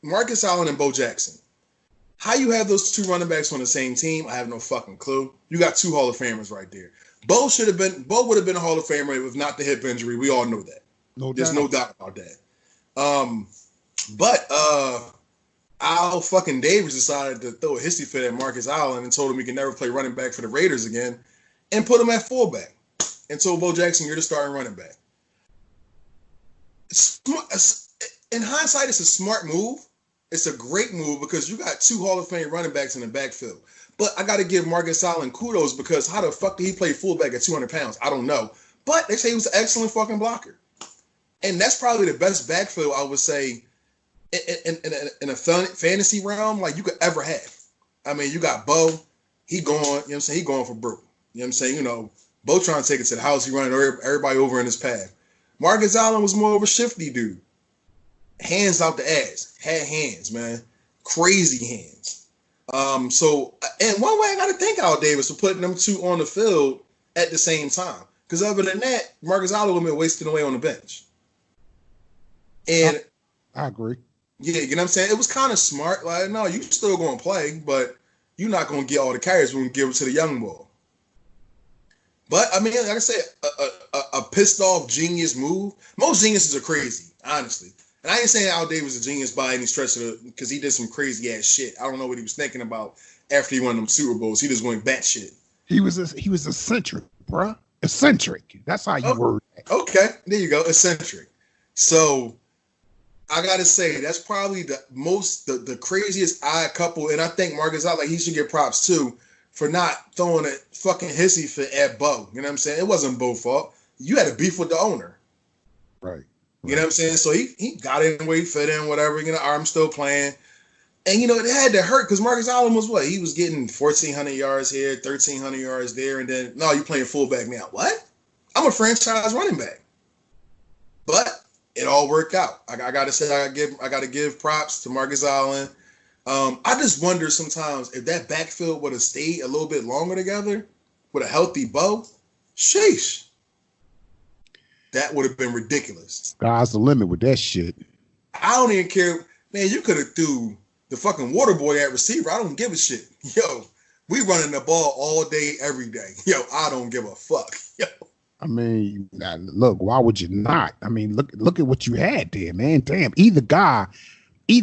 Marcus Allen and Bo Jackson. How you have those two running backs on the same team, I have no fucking clue. You got two Hall of Famers right there. Bo would have been a Hall of Famer if not the hip injury. We all know that. There's no doubt about that. But Al fucking Davis decided to throw a hissy fit at Marcus Allen and told him he can never play running back for the Raiders again and put him at fullback and told Bo Jackson, you're the starting running back. In hindsight, it's a smart move. It's a great move because you got two Hall of Fame running backs in the backfield. But I got to give Marcus Allen kudos because how the fuck did he play fullback at 200 pounds? I don't know. But they say he was an excellent fucking blocker. And that's probably the best backfield, I would say, in a fantasy realm like you could ever have. I mean, you got Bo. He going, you know what I'm saying? He going for broke. You know what I'm saying? You know, Bo trying to take it to the house. He running everybody over in his path. Marcus Allen was more of a shifty dude. Hands out the ass. Had hands, man. Crazy hands. So, and one way I got to thank Al Davis for putting them two on the field at the same time. Because other than that, Marcus Allen would have been wasting away on the bench. And I agree. Yeah, you know what I'm saying? It was kind of smart. Like, no, you still going to play, but you're not going to get all the carries. We're going to give it to the young boy. But, I mean, like I said, a pissed off genius move. Most geniuses are crazy, honestly. And I ain't saying Al Davis is a genius by any stretch of it because he did some crazy ass shit. I don't know what he was thinking about after he won them Super Bowls. He just went batshit. He was eccentric, bruh. Eccentric. That's how you word that. Okay, there you go. Eccentric. So I gotta say that's probably the craziest odd couple, and I think Marcus Allen, like, he should get props too for not throwing a fucking hissy fit at Bo. You know what I'm saying? It wasn't Bo's fault. You had a beef with the owner. Right. You know what I'm saying? So he got in where he fit in, whatever. You know, I'm still playing. And, you know, it had to hurt because Marcus Allen was what? He was getting 1,400 yards here, 1,300 yards there, and then, no, you playing fullback now. What? I'm a franchise running back. But it all worked out. I got to say, I got to give props to Marcus Allen. I just wonder sometimes if that backfield would have stayed a little bit longer together with a healthy Bo, sheesh. That would have been ridiculous. Sky's the limit with that shit. I don't even care. Man, you could have threw the fucking water boy at receiver. I don't give a shit. Yo, we running the ball all day, every day. Yo, I don't give a fuck. Yo. I mean, look, why would you not? I mean, look at what you had there, man. Damn, either guy, they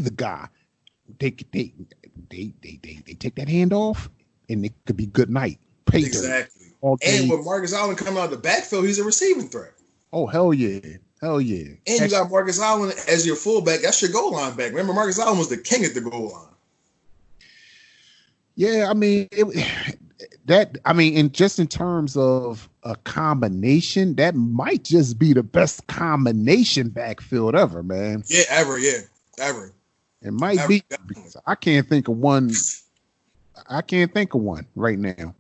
take that hand off and it could be good night. Exactly. And with Marcus Allen coming out of the backfield, he's a receiving threat. Oh, hell yeah. Hell yeah. And you got Marcus Allen as your fullback. That's your goal line back. Remember, Marcus Allen was the king at the goal line. Yeah, I mean, and just in terms of a combination, that might just be the best combination backfield ever, man. Yeah, ever. It might be because I can't think of one. I can't think of one right now.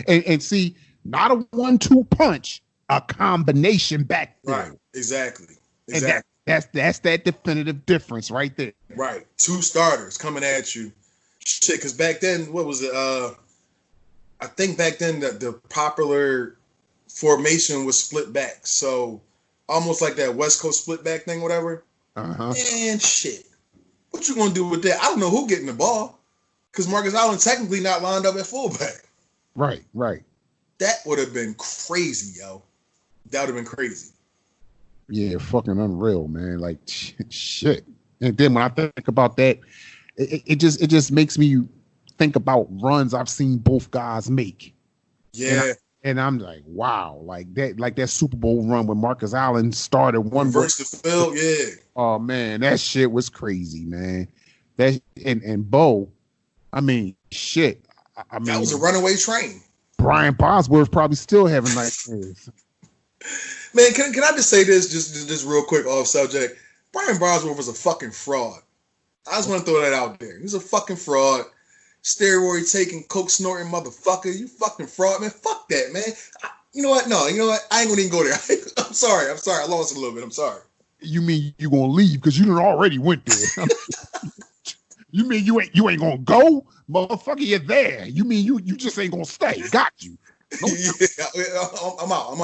And see, not a 1-2 punch. A combination backfield. Right, exactly. And that's that definitive difference right there. Right, two starters coming at you. Shit, because back then, what was it? I think back then that the popular formation was split back. So almost like that West Coast split back thing, whatever. And shit. What you gonna do with that? I don't know who getting the ball. Because Marcus Allen technically not lined up at fullback. Right. That would have been crazy, yo. That would have been crazy. Yeah, fucking unreal, man. Like shit. And then when I think about that, it just makes me think about runs I've seen both guys make. Yeah. And I'm like, wow, like that Super Bowl run when Marcus Allen started one versus the field, yeah. Oh man, that shit was crazy, man. That and Bo, I mean, shit. I mean, that was a runaway train. Brian Bosworth probably still having nightmares. Man, can I just say this, just real quick off subject? Brian Bosworth was a fucking fraud. I just want to throw that out there. He's a fucking fraud. Steroid taking, coke snorting motherfucker. You fucking fraud, man. Fuck that, man. You know what? No, you know what? I ain't gonna even go there. I'm sorry. I lost it a little bit. I'm sorry. You mean you gonna leave because you done already went there? You mean you ain't gonna go, motherfucker? You're there. You mean you just ain't gonna stay? Got you. Yeah, I'm out.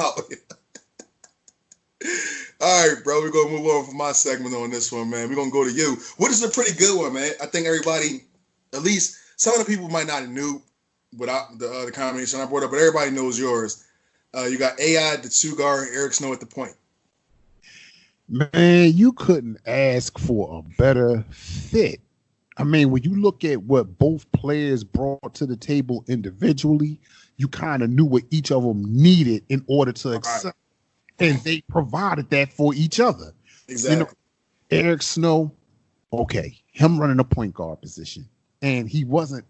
All right, bro. We're gonna move on from my segment on this one, man. We're gonna go to you. What is a pretty good one, man? I think everybody, at least some of the people might not have knew without the combination I brought up, but everybody knows yours. You got AI, the two guard, Eric Snow at the point. Man, you couldn't ask for a better fit. I mean, when you look at what both players brought to the table individually, you kind of knew what each of them needed in order to accept. And they provided that for each other. Exactly. You know, Eric Snow, okay, him running a point guard position. And he wasn't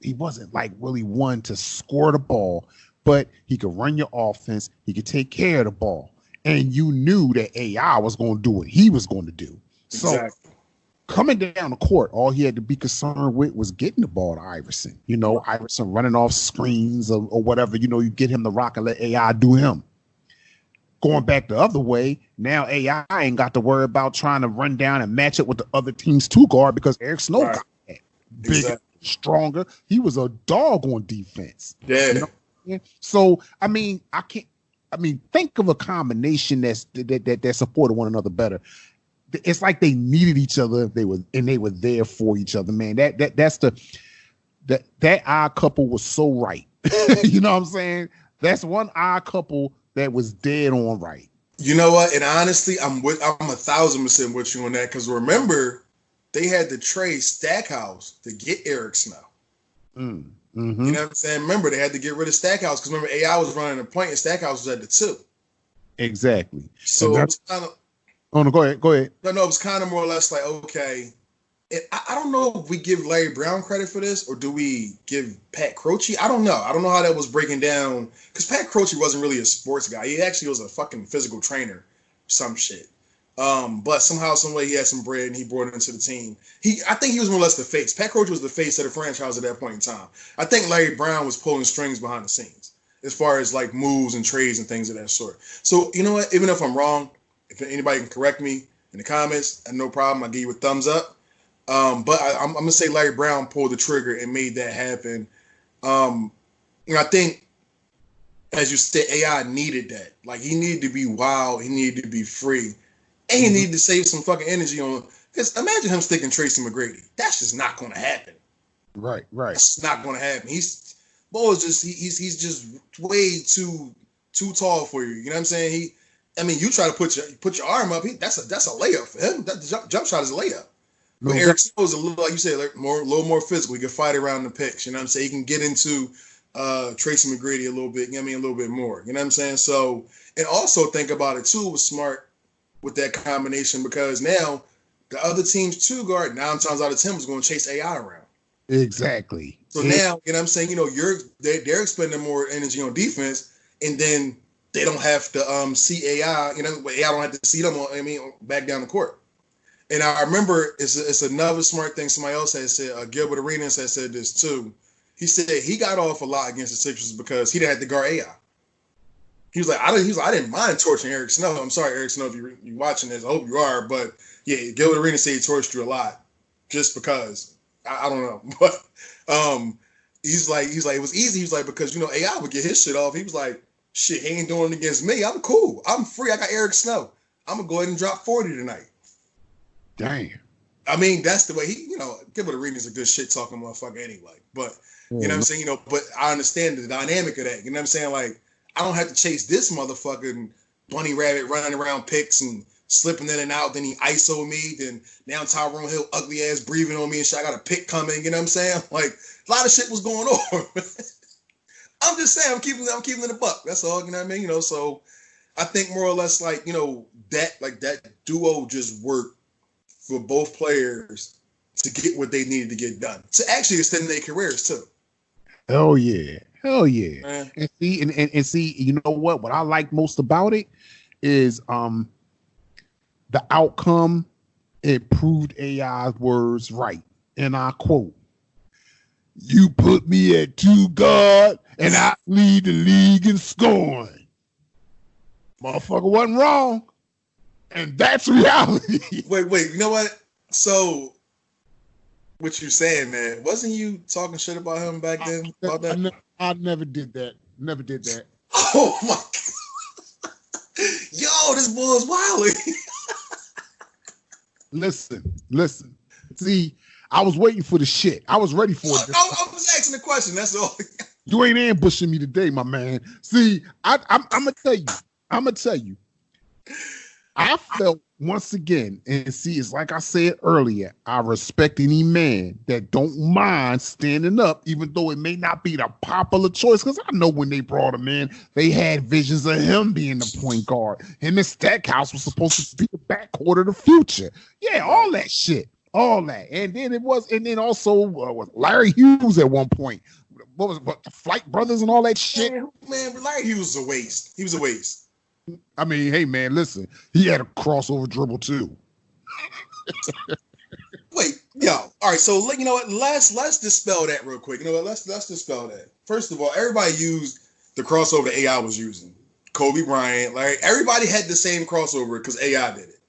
like really one to score the ball, but he could run your offense. He could take care of the ball. And you knew that AI was going to do what he was going to do. So coming down the court, all he had to be concerned with was getting the ball to Iverson. You know, Iverson running off screens or whatever. You know, you get him the rock and let AI do him. Going back the other way, now AI ain't got to worry about trying to run down and match it with the other team's two guard because Eric Snow got that. Bigger, stronger. He was a dog on defense. Yeah. You know? So, I mean, think of a combination that supported one another better. It's like they needed each other. They were there for each other, man. That odd couple was so right. You know what I'm saying? That's one odd couple that was dead on right. You know what? And honestly, I'm 1,000% with you on that because remember, they had to trade Stackhouse to get Eric Snow. Mm-hmm. You know what I'm saying? Remember, they had to get rid of Stackhouse because remember, AI was running the point and Stackhouse was at the 2. Exactly. So it was kind of. Oh no, go ahead. No, it was kind of more or less like, okay. And I don't know if we give Larry Brown credit for this or do we give Pat Croce? I don't know. I don't know how that was breaking down because Pat Croce wasn't really a sports guy. He actually was a fucking physical trainer, some shit. But somehow, some way, he had some bread and he brought it into the team. I think he was more or less the face. Pat Croce was the face of the franchise at that point in time. I think Larry Brown was pulling strings behind the scenes as far as like moves and trades and things of that sort. So you know what? Even if I'm wrong, if anybody can correct me in the comments, no problem. I'll give you a thumbs up. But I'm gonna say Larry Brown pulled the trigger and made that happen. And I think, as you said, AI needed that. Like he needed to be wild, he needed to be free, and he needed to save some fucking energy on. Because imagine him sticking Tracy McGrady. That's just not gonna happen. Right. It's not gonna happen. He's just way too tall for you. You know what I'm saying? You try to put your arm up. That's a layup for him. That jump shot is a layup. But Eric Snow is a little, like you said, a little more physical. He can fight around the picks. You know what I'm saying? He can get into Tracy McGrady a little bit. You know what I mean? A little bit more. You know what I'm saying? So, and also think about it too. Was smart with that combination because now the other team's two guard 9 times out of 10 was going to chase AI around. Exactly. So now, you know what I'm saying? You know, they're expending more energy on defense, and then they don't have to see AI. You know, AI don't have to see them. Back down the court. And I remember it's another smart thing somebody else had said. Gilbert Arenas had said this too. He said he got off a lot against the Sixers because he didn't have to guard AI. He was like, I didn't mind torching Eric Snow. I'm sorry, Eric Snow, if you're watching this. I hope you are. But yeah, Gilbert Arenas said he torched you a lot just because. I don't know. But He's like, it was easy. He was like, because, AI would get his shit off. He was like, shit, he ain't doing it against me. I'm cool. I'm free. I got Eric Snow. I'm going to go ahead and drop 40 tonight. Damn. I mean, that's the way Gilbert Arenas a good shit talking motherfucker anyway. But, you know what I'm saying? But I understand the dynamic of that. You know what I'm saying? Like, I don't have to chase this motherfucking bunny rabbit running around picks and slipping in and out. Then he ISO me. Then now Tyrone Hill ugly ass breathing on me and shit. I got a pick coming. You know what I'm saying? Like, a lot of shit was going on. I'm just saying, I'm keeping it a buck. That's all. You know what I mean? So I think more or less like, that duo just worked for both players to get what they needed to get done. To actually extend their careers too. Hell yeah. And see, you know what? What I like most about it is the outcome. It proved AI's words right. And I quote, "You put me at 2 guard and I lead the league in scoring." Motherfucker wasn't wrong. And that's reality. Wait, you know what? So what you saying, man? Wasn't you talking shit about him back then? About that? I never did that. Never did that. Oh my God. Yo, this boy's wilding. Listen. See, I was waiting for the shit. I was ready for it. I was asking the question. That's all. You ain't ambushing me today, my man. See, I'm gonna tell you. I felt once again, and see, it's like I said earlier, I respect any man that don't mind standing up, even though it may not be the popular choice. Because I know when they brought him in, they had visions of him being the point guard. Him and Stackhouse was supposed to be the backcourt of the future. Yeah, all that shit. All that. And then also with Larry Hughes at one point. What was the Flight Brothers and all that shit? Man, Larry Hughes was a waste. He was a waste. I mean, hey man, listen, he had a crossover dribble too. Wait, yo, all right. So you know what? Let's dispel that real quick. You know what? Let's dispel that. First of all, everybody used the crossover that AI was using. Kobe Bryant, Larry, everybody had the same crossover because AI did it.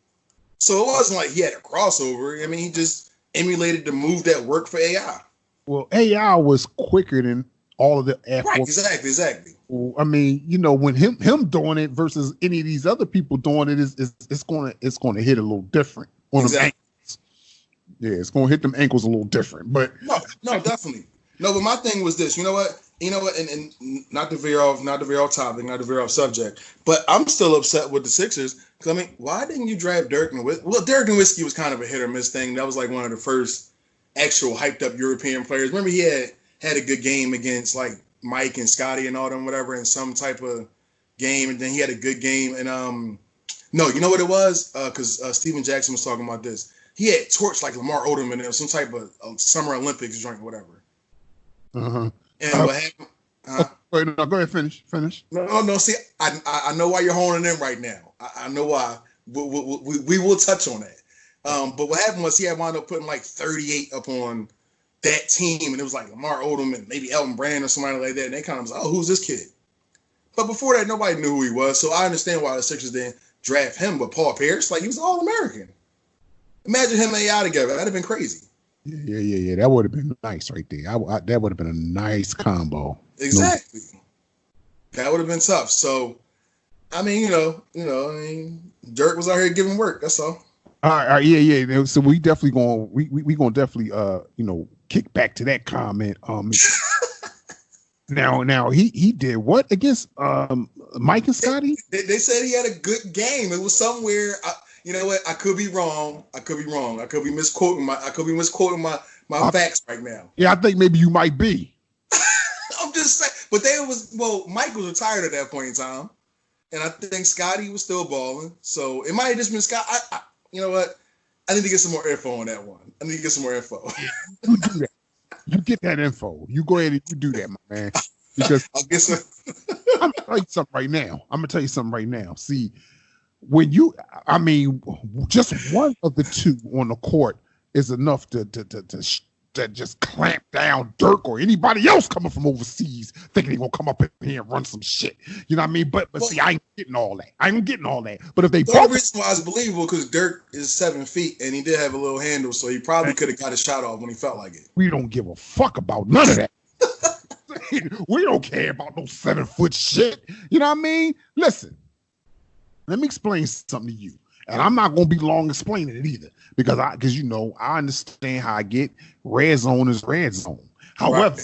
So it wasn't like he had a crossover. I mean, he just emulated the move that worked for AI. Well, AI was quicker than all of the right, exactly. I mean, when him doing it versus any of these other people doing it it's gonna hit a little different on them ankles. Yeah, it's gonna hit them ankles a little different. But no, definitely. No, but my thing was this. You know what? And not to veer off topic, not to veer off subject, but I'm still upset with the Sixers because I mean, why didn't you draft Dirk Nowitzki? Well, Dirk Nowitzki was kind of a hit or miss thing. That was like one of the first actual hyped up European players. Remember, he had a good game against like Mike and Scotty and all them, whatever, in some type of game, and then he had a good game. And no, you know what it was? Because Steven Jackson was talking about this. He had torched like Lamar Odom in some type of Summer Olympics joint, or whatever. Uh-huh. And what happened? Wait, no, go ahead, finish. No. See, I know why you're honing in right now. I know why. We will touch on that. But what happened was he had wound up putting like 38 up on that team, and it was like Lamar Odom and maybe Elton Brand or somebody like that. And they kind of was like, "Oh, who's this kid?" But before that, nobody knew who he was. So I understand why the Sixers didn't draft him. But Paul Pierce, like he was All-American. Imagine him and AI together. That'd have been crazy. Yeah. That would have been nice right there. That would have been a nice combo. Exactly. That would have been tough. So, I mean, Dirk was out here giving work. That's all. All right, yeah. So we definitely gonna definitely kick back to that comment. Now he did what against Mike and Scotty? They said he had a good game. It was somewhere. You know what? I could be wrong. I could be misquoting my facts right now. Yeah, I think maybe you might be. I'm just saying. But Mike was retired at that point in time, and I think Scotty was still balling. So it might have just been Scott. You know what? I need to get some more info on that one. You do that. You get that info. You go ahead and you do that, my man. Because I'll get some. I'm gonna tell you something right now. See, just one of the two on the court is enough to just clamp down Dirk or anybody else coming from overseas thinking they're gonna come up in here and run some shit. You know what I mean? But see, I ain't getting all that. But if they both, the reason why it's believable because Dirk is 7 feet and he did have a little handle, so he probably could have got a shot off when he felt like it. We don't give a fuck about none of that. We don't care about no 7-foot shit. You know what I mean? Listen, let me explain something to you. And I'm not gonna be long explaining it either, because I understand how I get. Red zone is red zone. However,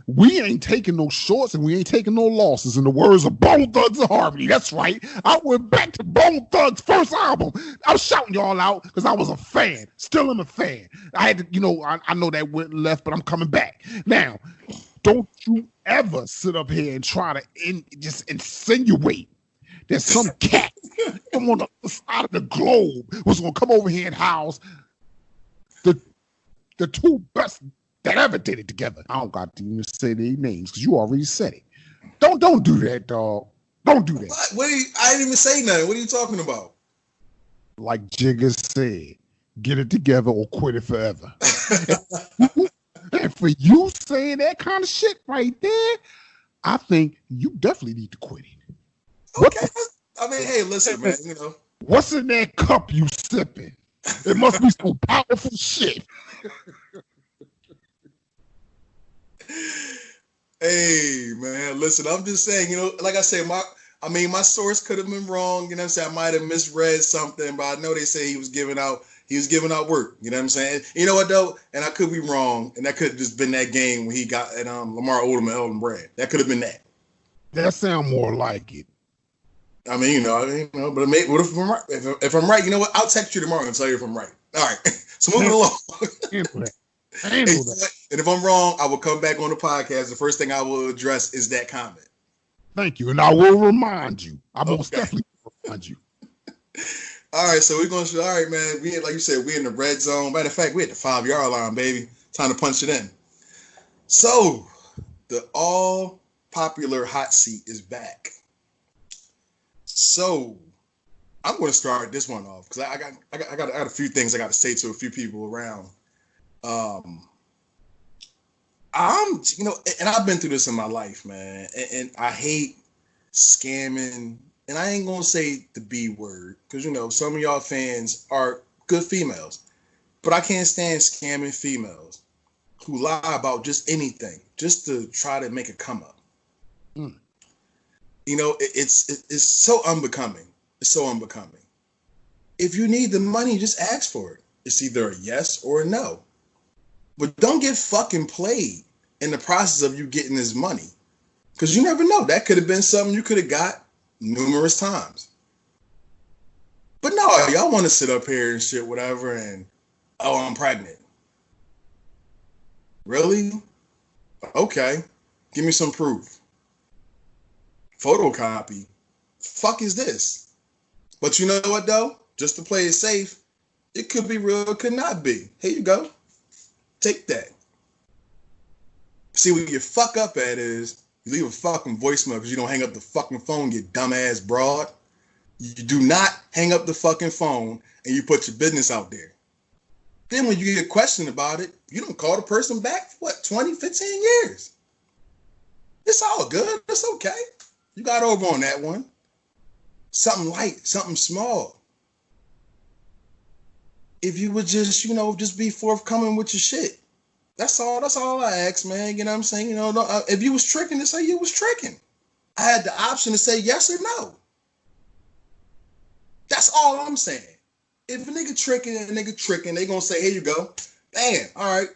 we ain't taking no shorts and we ain't taking no losses. In the words of Bone Thugs and Harmony, that's right. I went back to Bone Thugs' first album. I was shouting y'all out because I was a fan. Still am a fan. I had to, I know that went left, but I'm coming back. Now, don't you ever sit up here and try to just insinuate that some cat from on the other side of the globe was going to come over here and house the two best that ever did it together. I don't got to even say their names because you already said it. Don't do that, dog. Don't do that. I didn't even say nothing. What are you talking about? Like Jigga said, get it together or quit it forever. And for you saying that kind of shit right there, I think you definitely need to quit it. Okay. I mean, hey, listen, man, What's in that cup you sipping? It must be some powerful shit. Hey, man, listen, I'm just saying, like I said, my source could have been wrong. You know what I'm saying? I might have misread something, but I know they say he was giving out work. You know what I'm saying? You know what, though? And I could be wrong, and that could have just been that game when he got at Lamar Odom and Elton Brand. That could have been that. That sound more like it. I mean, but maybe, what if I'm right? If I'm right, you know what? I'll text you tomorrow and tell you if I'm right. All right. So moving along. Handle that. And if I'm wrong, I will come back on the podcast. The first thing I will address is that comment. Thank you. And I will remind you. I most definitely will remind you. All right. So we're going to, all right, man. Like you said, we're in the red zone. Matter of fact, we're at the 5-yard line, baby. Time to punch it in. So the all popular hot seat is back. So I'm going to start this one off because I got a few things I got to say to a few people around. And I've been through this in my life, man, and I hate scamming, and I ain't going to say the B word because, some of y'all fans are good females, but I can't stand scamming females who lie about just anything, just to try to make a come up. Mm. It's so unbecoming. It's so unbecoming. If you need the money, just ask for it. It's either a yes or a no. But don't get fucking played in the process of you getting this money. Because you never know. That could have been something you could have got numerous times. But no, y'all want to sit up here and shit, whatever, and, oh, I'm pregnant. Really? Okay. Give me some proof. Photocopy. Fuck is this? But you know what, though? Just to play it safe, it could be real, it could not be. Here you go. Take that. See, what you fuck up at is you leave a fucking voicemail because you don't hang up the fucking phone, you dumbass broad. You do not hang up the fucking phone and you put your business out there. Then when you get questioned about it, you don't call the person back for 20, 15 years. It's all good. It's okay. You got over on that one. Something light, something small. If you would just, just be forthcoming with your shit. That's all I ask, man. You know what I'm saying? If you was tricking, to say you was tricking. I had the option to say yes or no. That's all I'm saying. If a nigga tricking, they gonna say, here you go. Bam, all right.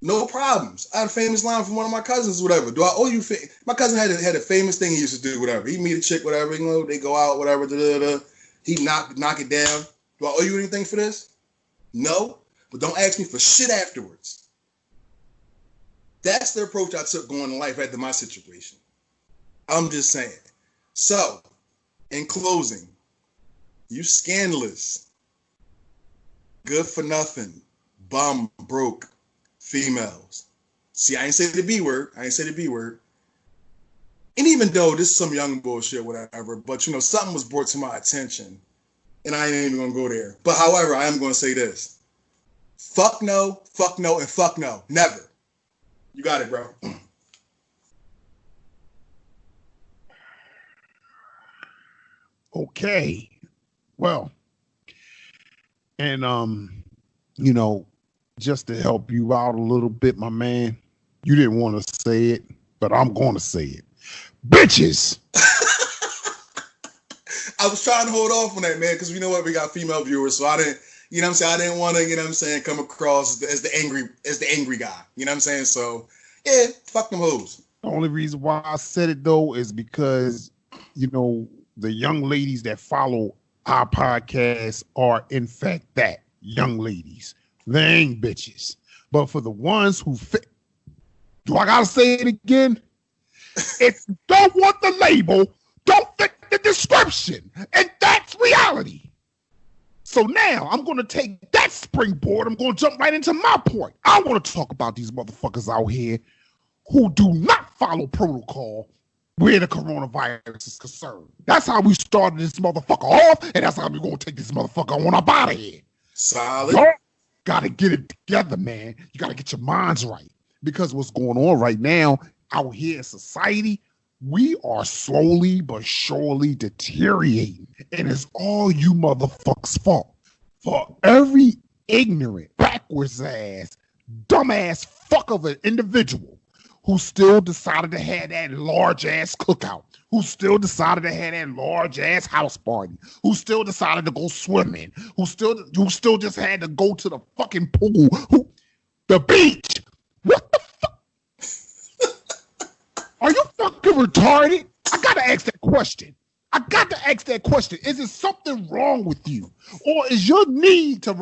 No problems. I had a famous line from one of my cousins, whatever. Do I owe you? My cousin had a famous thing he used to do, whatever. He meet a chick, whatever. They go out, whatever. He knock it down. Do I owe you anything for this? No, but don't ask me for shit afterwards. That's the approach I took going in life after my situation. I'm just saying. So, in closing, you scandalous, good for nothing, bum, broke females. See, I ain't say the B word. And even though this is some young bullshit, whatever, but something was brought to my attention, and I ain't even gonna go there. But however, I am gonna say this: fuck no, and fuck no, never. You got it, bro. Okay. Well, and just to help you out a little bit, my man. You didn't want to say it, but I'm going to say it. Bitches! I was trying to hold off on that, man, because you know what? We got female viewers, so I didn't, you know what I'm saying? I didn't want to, you know what I'm saying, come across as the angry guy. You know what I'm saying? So, yeah, fuck them hoes. The only reason why I said it, though, is because, you know, the young ladies that follow our podcast are, in fact, that. Young ladies. They ain't bitches. But for the ones who fit, do I gotta say it again? If you don't want the label, don't fit the description. And that's reality. So now I'm going to take that springboard. I'm going to jump right into my point. I want to talk about these motherfuckers out here who do not follow protocol where the coronavirus is concerned. That's how we started this motherfucker off, and that's how we're going to take this motherfucker on up out of here. Solid. Y'all got to get it together, man. You got to get your minds right. Because what's going on right now out here in society, we are slowly but surely deteriorating. And it's all you motherfuckers' fault. For every ignorant, backwards ass, dumbass fuck of an individual who still decided to have that large ass cookout, who still decided to have that large ass house party, who still decided to go swimming, who still just had to go to the fucking pool, the beach. What the fuck? Are you fucking retarded? I gotta ask that question. Is there something wrong with you? Or is your need to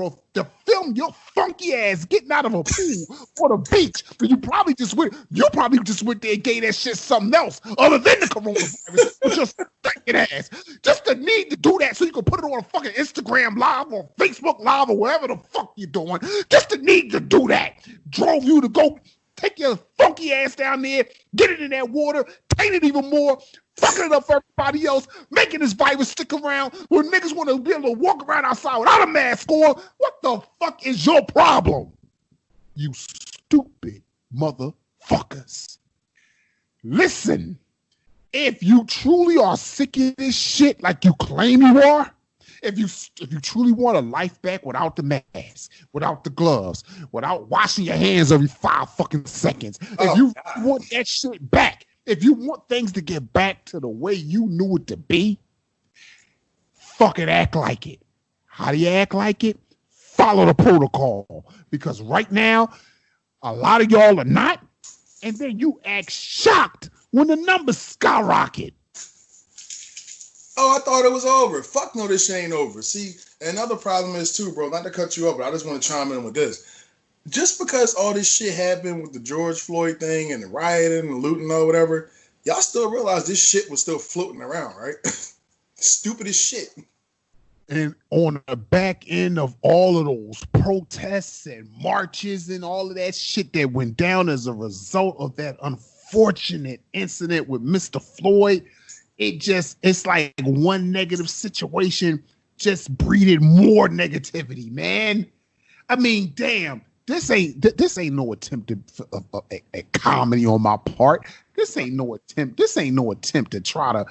film your funky ass getting out of a pool or the beach? You probably just went there and gave that shit something else other than the coronavirus with your stinking ass. Just the need to do that so you can put it on a fucking Instagram live or Facebook live or wherever the fuck you're doing. Just the need to do that drove you to go take your funky ass down there, get it in that water, taint it even more, fucking it up for everybody else, making this virus stick around where niggas want to be able to walk around outside without a mask on. What the fuck is your problem? You stupid motherfuckers. Listen, if you truly are sick of this shit like you claim you are, if you truly want a life back without the mask, without the gloves, without washing your hands every 5 fucking seconds, if you want that shit back, if you want things to get back to the way you knew it to be, fucking act like it. How do you act like it? Follow the protocol. Because right now, a lot of y'all are not, and then you act shocked when the numbers skyrocket. Oh, I thought it was over. Fuck no, this shit ain't over. See, another problem is too, bro, not to cut you off, but I just want to chime in with this. Just because all this shit happened with the George Floyd thing and the rioting and looting or whatever, y'all still realize this shit was still floating around, right? Stupid as shit. And on the back end of all of those protests and marches and all of that shit that went down as a result of that unfortunate incident with Mr. Floyd, it's like one negative situation just breeded more negativity, man. I mean, damn, this ain't no attempt at comedy on my part. This ain't no attempt to try to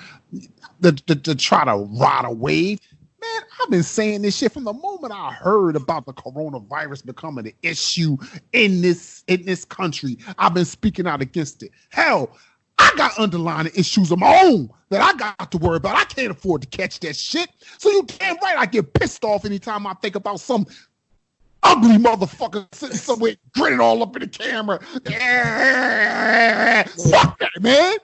ride a wave. Man, I've been saying this shit from the moment I heard about the coronavirus becoming an issue in this country. I've been speaking out against it. Hell, I got underlying issues of my own that I got to worry about. I can't afford to catch that shit. So you damn right I get pissed off anytime I think about some ugly motherfucker sitting somewhere grinning all up in the camera. Fuck that, man.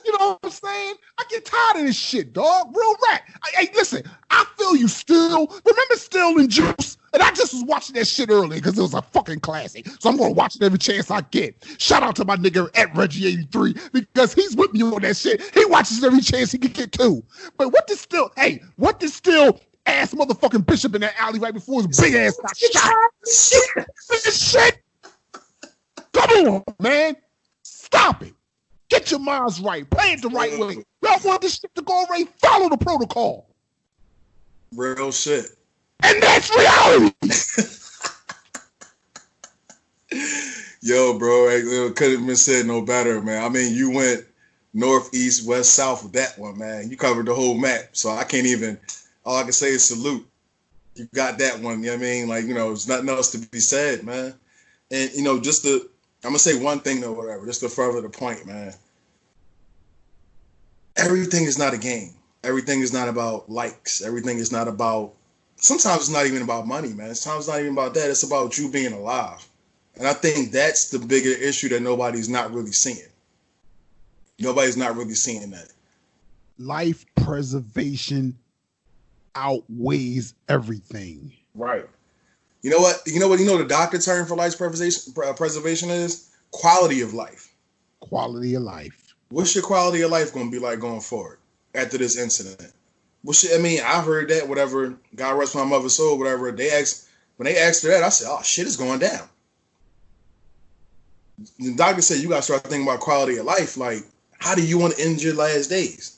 You know what I'm saying? I get tired of this shit, dog. Real rap. Hey, listen, I feel you still. Remember Still and Juice? And I just was watching that shit earlier because it was a fucking classic. So I'm going to watch it every chance I get. Shout out to my nigga at Reggie83 because he's with me on that shit. He watches every chance he can get too. But what this Still ass motherfucking Bishop in that alley right before his big ass got shot? This shit. Come on, man. Stop it. Get your minds right. Play it the right way. Y'all want this shit to go right? Follow the protocol. Real shit. And that's reality. Yo, bro, it couldn't have been said no better, man. I mean, you went north, east, west, south with that one, man. You covered the whole map. So I can't even, all I can say is salute. You got that one. You know what I mean? Like, there's nothing else to be said, man. And, I'm going to say one thing though, whatever, just to further the point, man. Everything is not a game. Everything is not about likes. Everything is not about, sometimes it's not even about money, man. Sometimes it's not even about that. It's about you being alive. And I think that's the bigger issue that nobody's not really seeing. Nobody's not really seeing that. Life preservation outweighs everything. Right. You know what the doctor term for life preservation is? Quality of life. Quality of life. What's your quality of life going to be like going forward after this incident? I heard that, whatever, God rest my mother's soul, whatever, when they asked her that, I said, oh, shit is going down. The doctor said, you got to start thinking about quality of life. Like, how do you want to end your last days?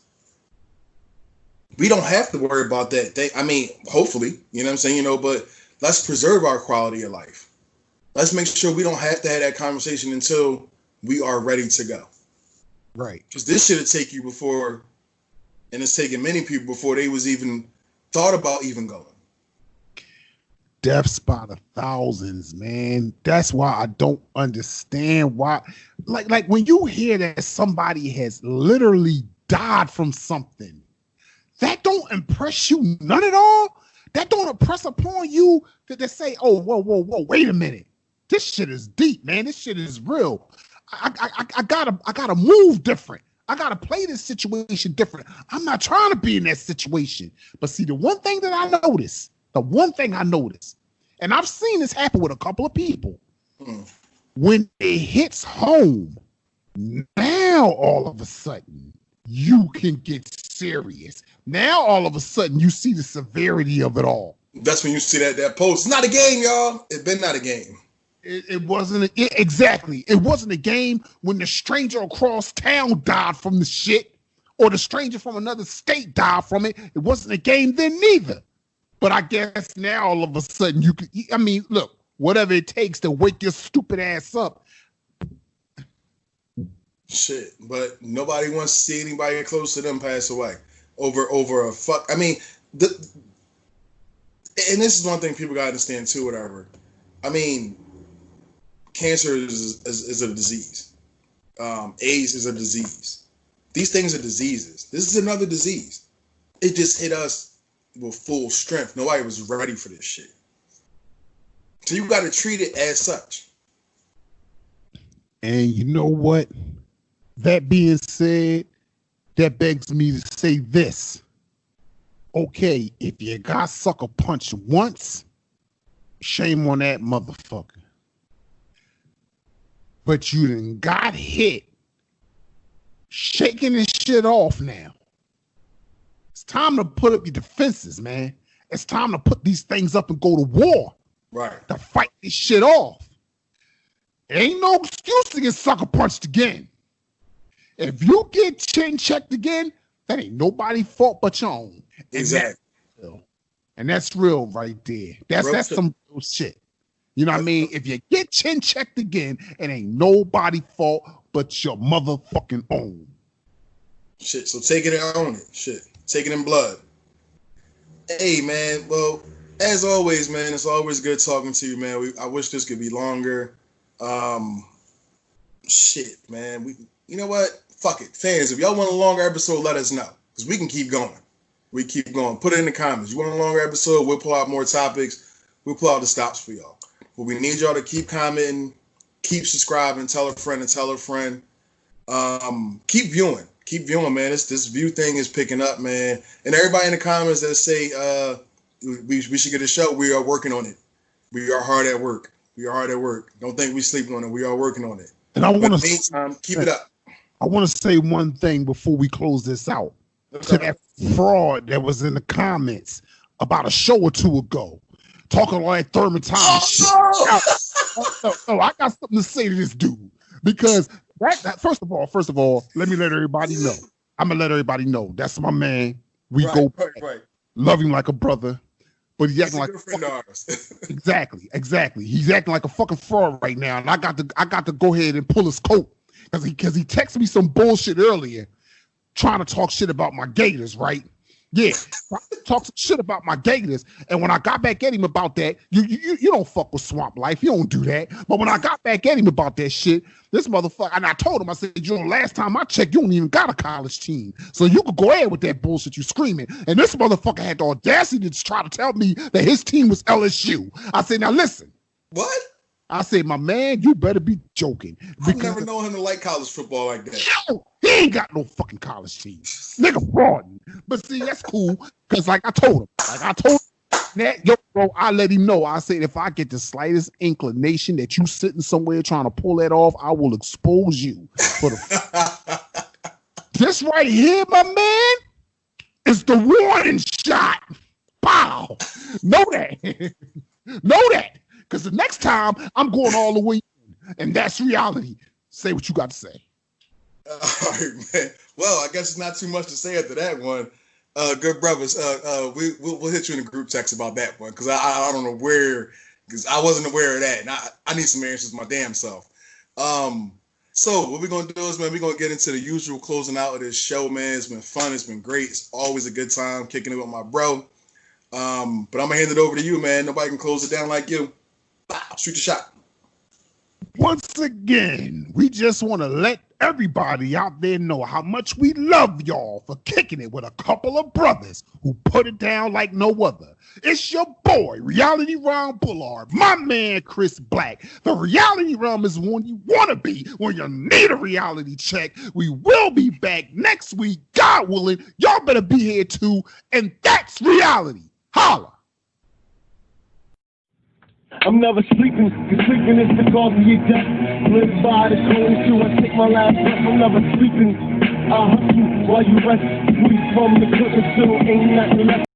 We don't have to worry about that. Hopefully, you know what I'm saying? But let's preserve our quality of life. Let's make sure we don't have to have that conversation until we are ready to go. Right. Because this should have taken you before, and it's taken many people before they was even thought about even going. Deaths by the thousands, man. That's why I don't understand why. Like when you hear that somebody has literally died from something, that don't impress you none at all. That don't impress upon you that they say, oh, whoa, wait a minute. This shit is deep, man. This shit is real. I gotta move different. I gotta play this situation different. I'm not trying to be in that situation. But see, the one thing I noticed, and I've seen this happen with a couple of people, when it hits home, now all of a sudden you can get serious. Now all of a sudden you see the severity of it all. That's when you see that post. It's not a game, y'all. It's been not a game. It wasn't exactly. It wasn't a game when the stranger across town died from the shit, or the stranger from another state died from it. It wasn't a game then neither. But I guess now all of a sudden you could. Look, whatever it takes to wake your stupid ass up. Shit, but nobody wants to see anybody close to them pass away over a fuck. And this is one thing people gotta understand too. Whatever. Cancer is a disease. AIDS is a disease. These things are diseases. This is another disease. It just hit us with full strength. Nobody was ready for this shit. So you got to treat it as such. And you know what? That being said, that begs me to say this. Okay, if you got sucker punched once, shame on that motherfucker. But you done got hit, shaking this shit off now. It's time to put up your defenses, man. It's time to put these things up and go to war. Right. To fight this shit off. Ain't no excuse to get sucker punched again. If you get chin checked again, that ain't nobody's fault but your own. Exactly. And that's real right there. That's some real shit. You know what I mean? If you get chin checked again, it ain't nobody's fault but your motherfucking own. Shit, so take it and own it. Shit, take it in blood. Hey, man, well, as always, man, it's always good talking to you, man. I wish this could be longer. Shit, man. You know what? Fuck it. Fans, if y'all want a longer episode, let us know. Because we can keep going. We keep going. Put it in the comments. You want a longer episode, we'll pull out more topics. We'll pull out the stops for y'all. But we need y'all to keep commenting, keep subscribing, tell a friend and tell a friend. Keep viewing. Keep viewing, man. This view thing is picking up, man. And everybody in the comments that say we should get a show, we are working on it. We are hard at work. Don't think we sleeping on it. We are working on it. And I want to meantime, keep it up. I want to say one thing before we close this out. To that fraud that was in the comments about a show or two ago, talking all that thermotime shit. No, I got something to say to this dude because that first of all, let everybody know. I'm gonna let everybody know that's my man. We go back. Love him like a brother, but he's acting like a friend of ours. Exactly. He's acting like a fucking fraud right now, and I got to go ahead and pull his coat because he texted me some bullshit earlier, trying to talk shit about my Gators, right? Yeah, talk some shit about my gayness. And when I got back at him about that, you don't fuck with Swamp Life. You don't do that. But when I got back at him about that shit, this motherfucker, and I told him, I said, you know, last time I checked, you don't even got a college team. So you could go ahead with that bullshit you screaming. And this motherfucker had the audacity to try to tell me that his team was LSU. I said, now listen. What? I said, my man, you better be joking. I've never known him to like college football like that. Yo, he ain't got no fucking college team. Nigga frauding. But see, that's cool. Because like I told him, that, yo, bro, I let him know. I said, if I get the slightest inclination that you sitting somewhere trying to pull that off, I will expose you. For the this right here, my man, is the warning shot. Pow. Know that. Know that. Because the next time, I'm going all the way in. And that's reality. Say what you got to say. All right, man. Well, I guess it's not too much to say after that one. Good brothers, we'll hit you in the group text about that one because I don't know where, because I wasn't aware of that, and I need some answers my damn self. So what we're gonna do is, man, we're gonna get into the usual closing out of this show, man. It's been fun, it's been great, it's always a good time kicking it with my bro. But I'm gonna hand it over to you, man. Nobody can close it down like you. Bow, shoot the shot. Once again, we just want to let everybody out there know how much we love y'all for kicking it with a couple of brothers who put it down like no other. It's your boy, Reality Realm Bullard, my man, Chris Black. The Reality Realm is one you want to be when you need a reality check. We will be back next week, God willing. Y'all better be here too, and that's reality. Holla. I'm never sleeping, cause sleeping is the cause of your death. Live by the code till I take my last breath. I'm never sleeping. I hustle while you rest. We from the cooking still ain't nothing left.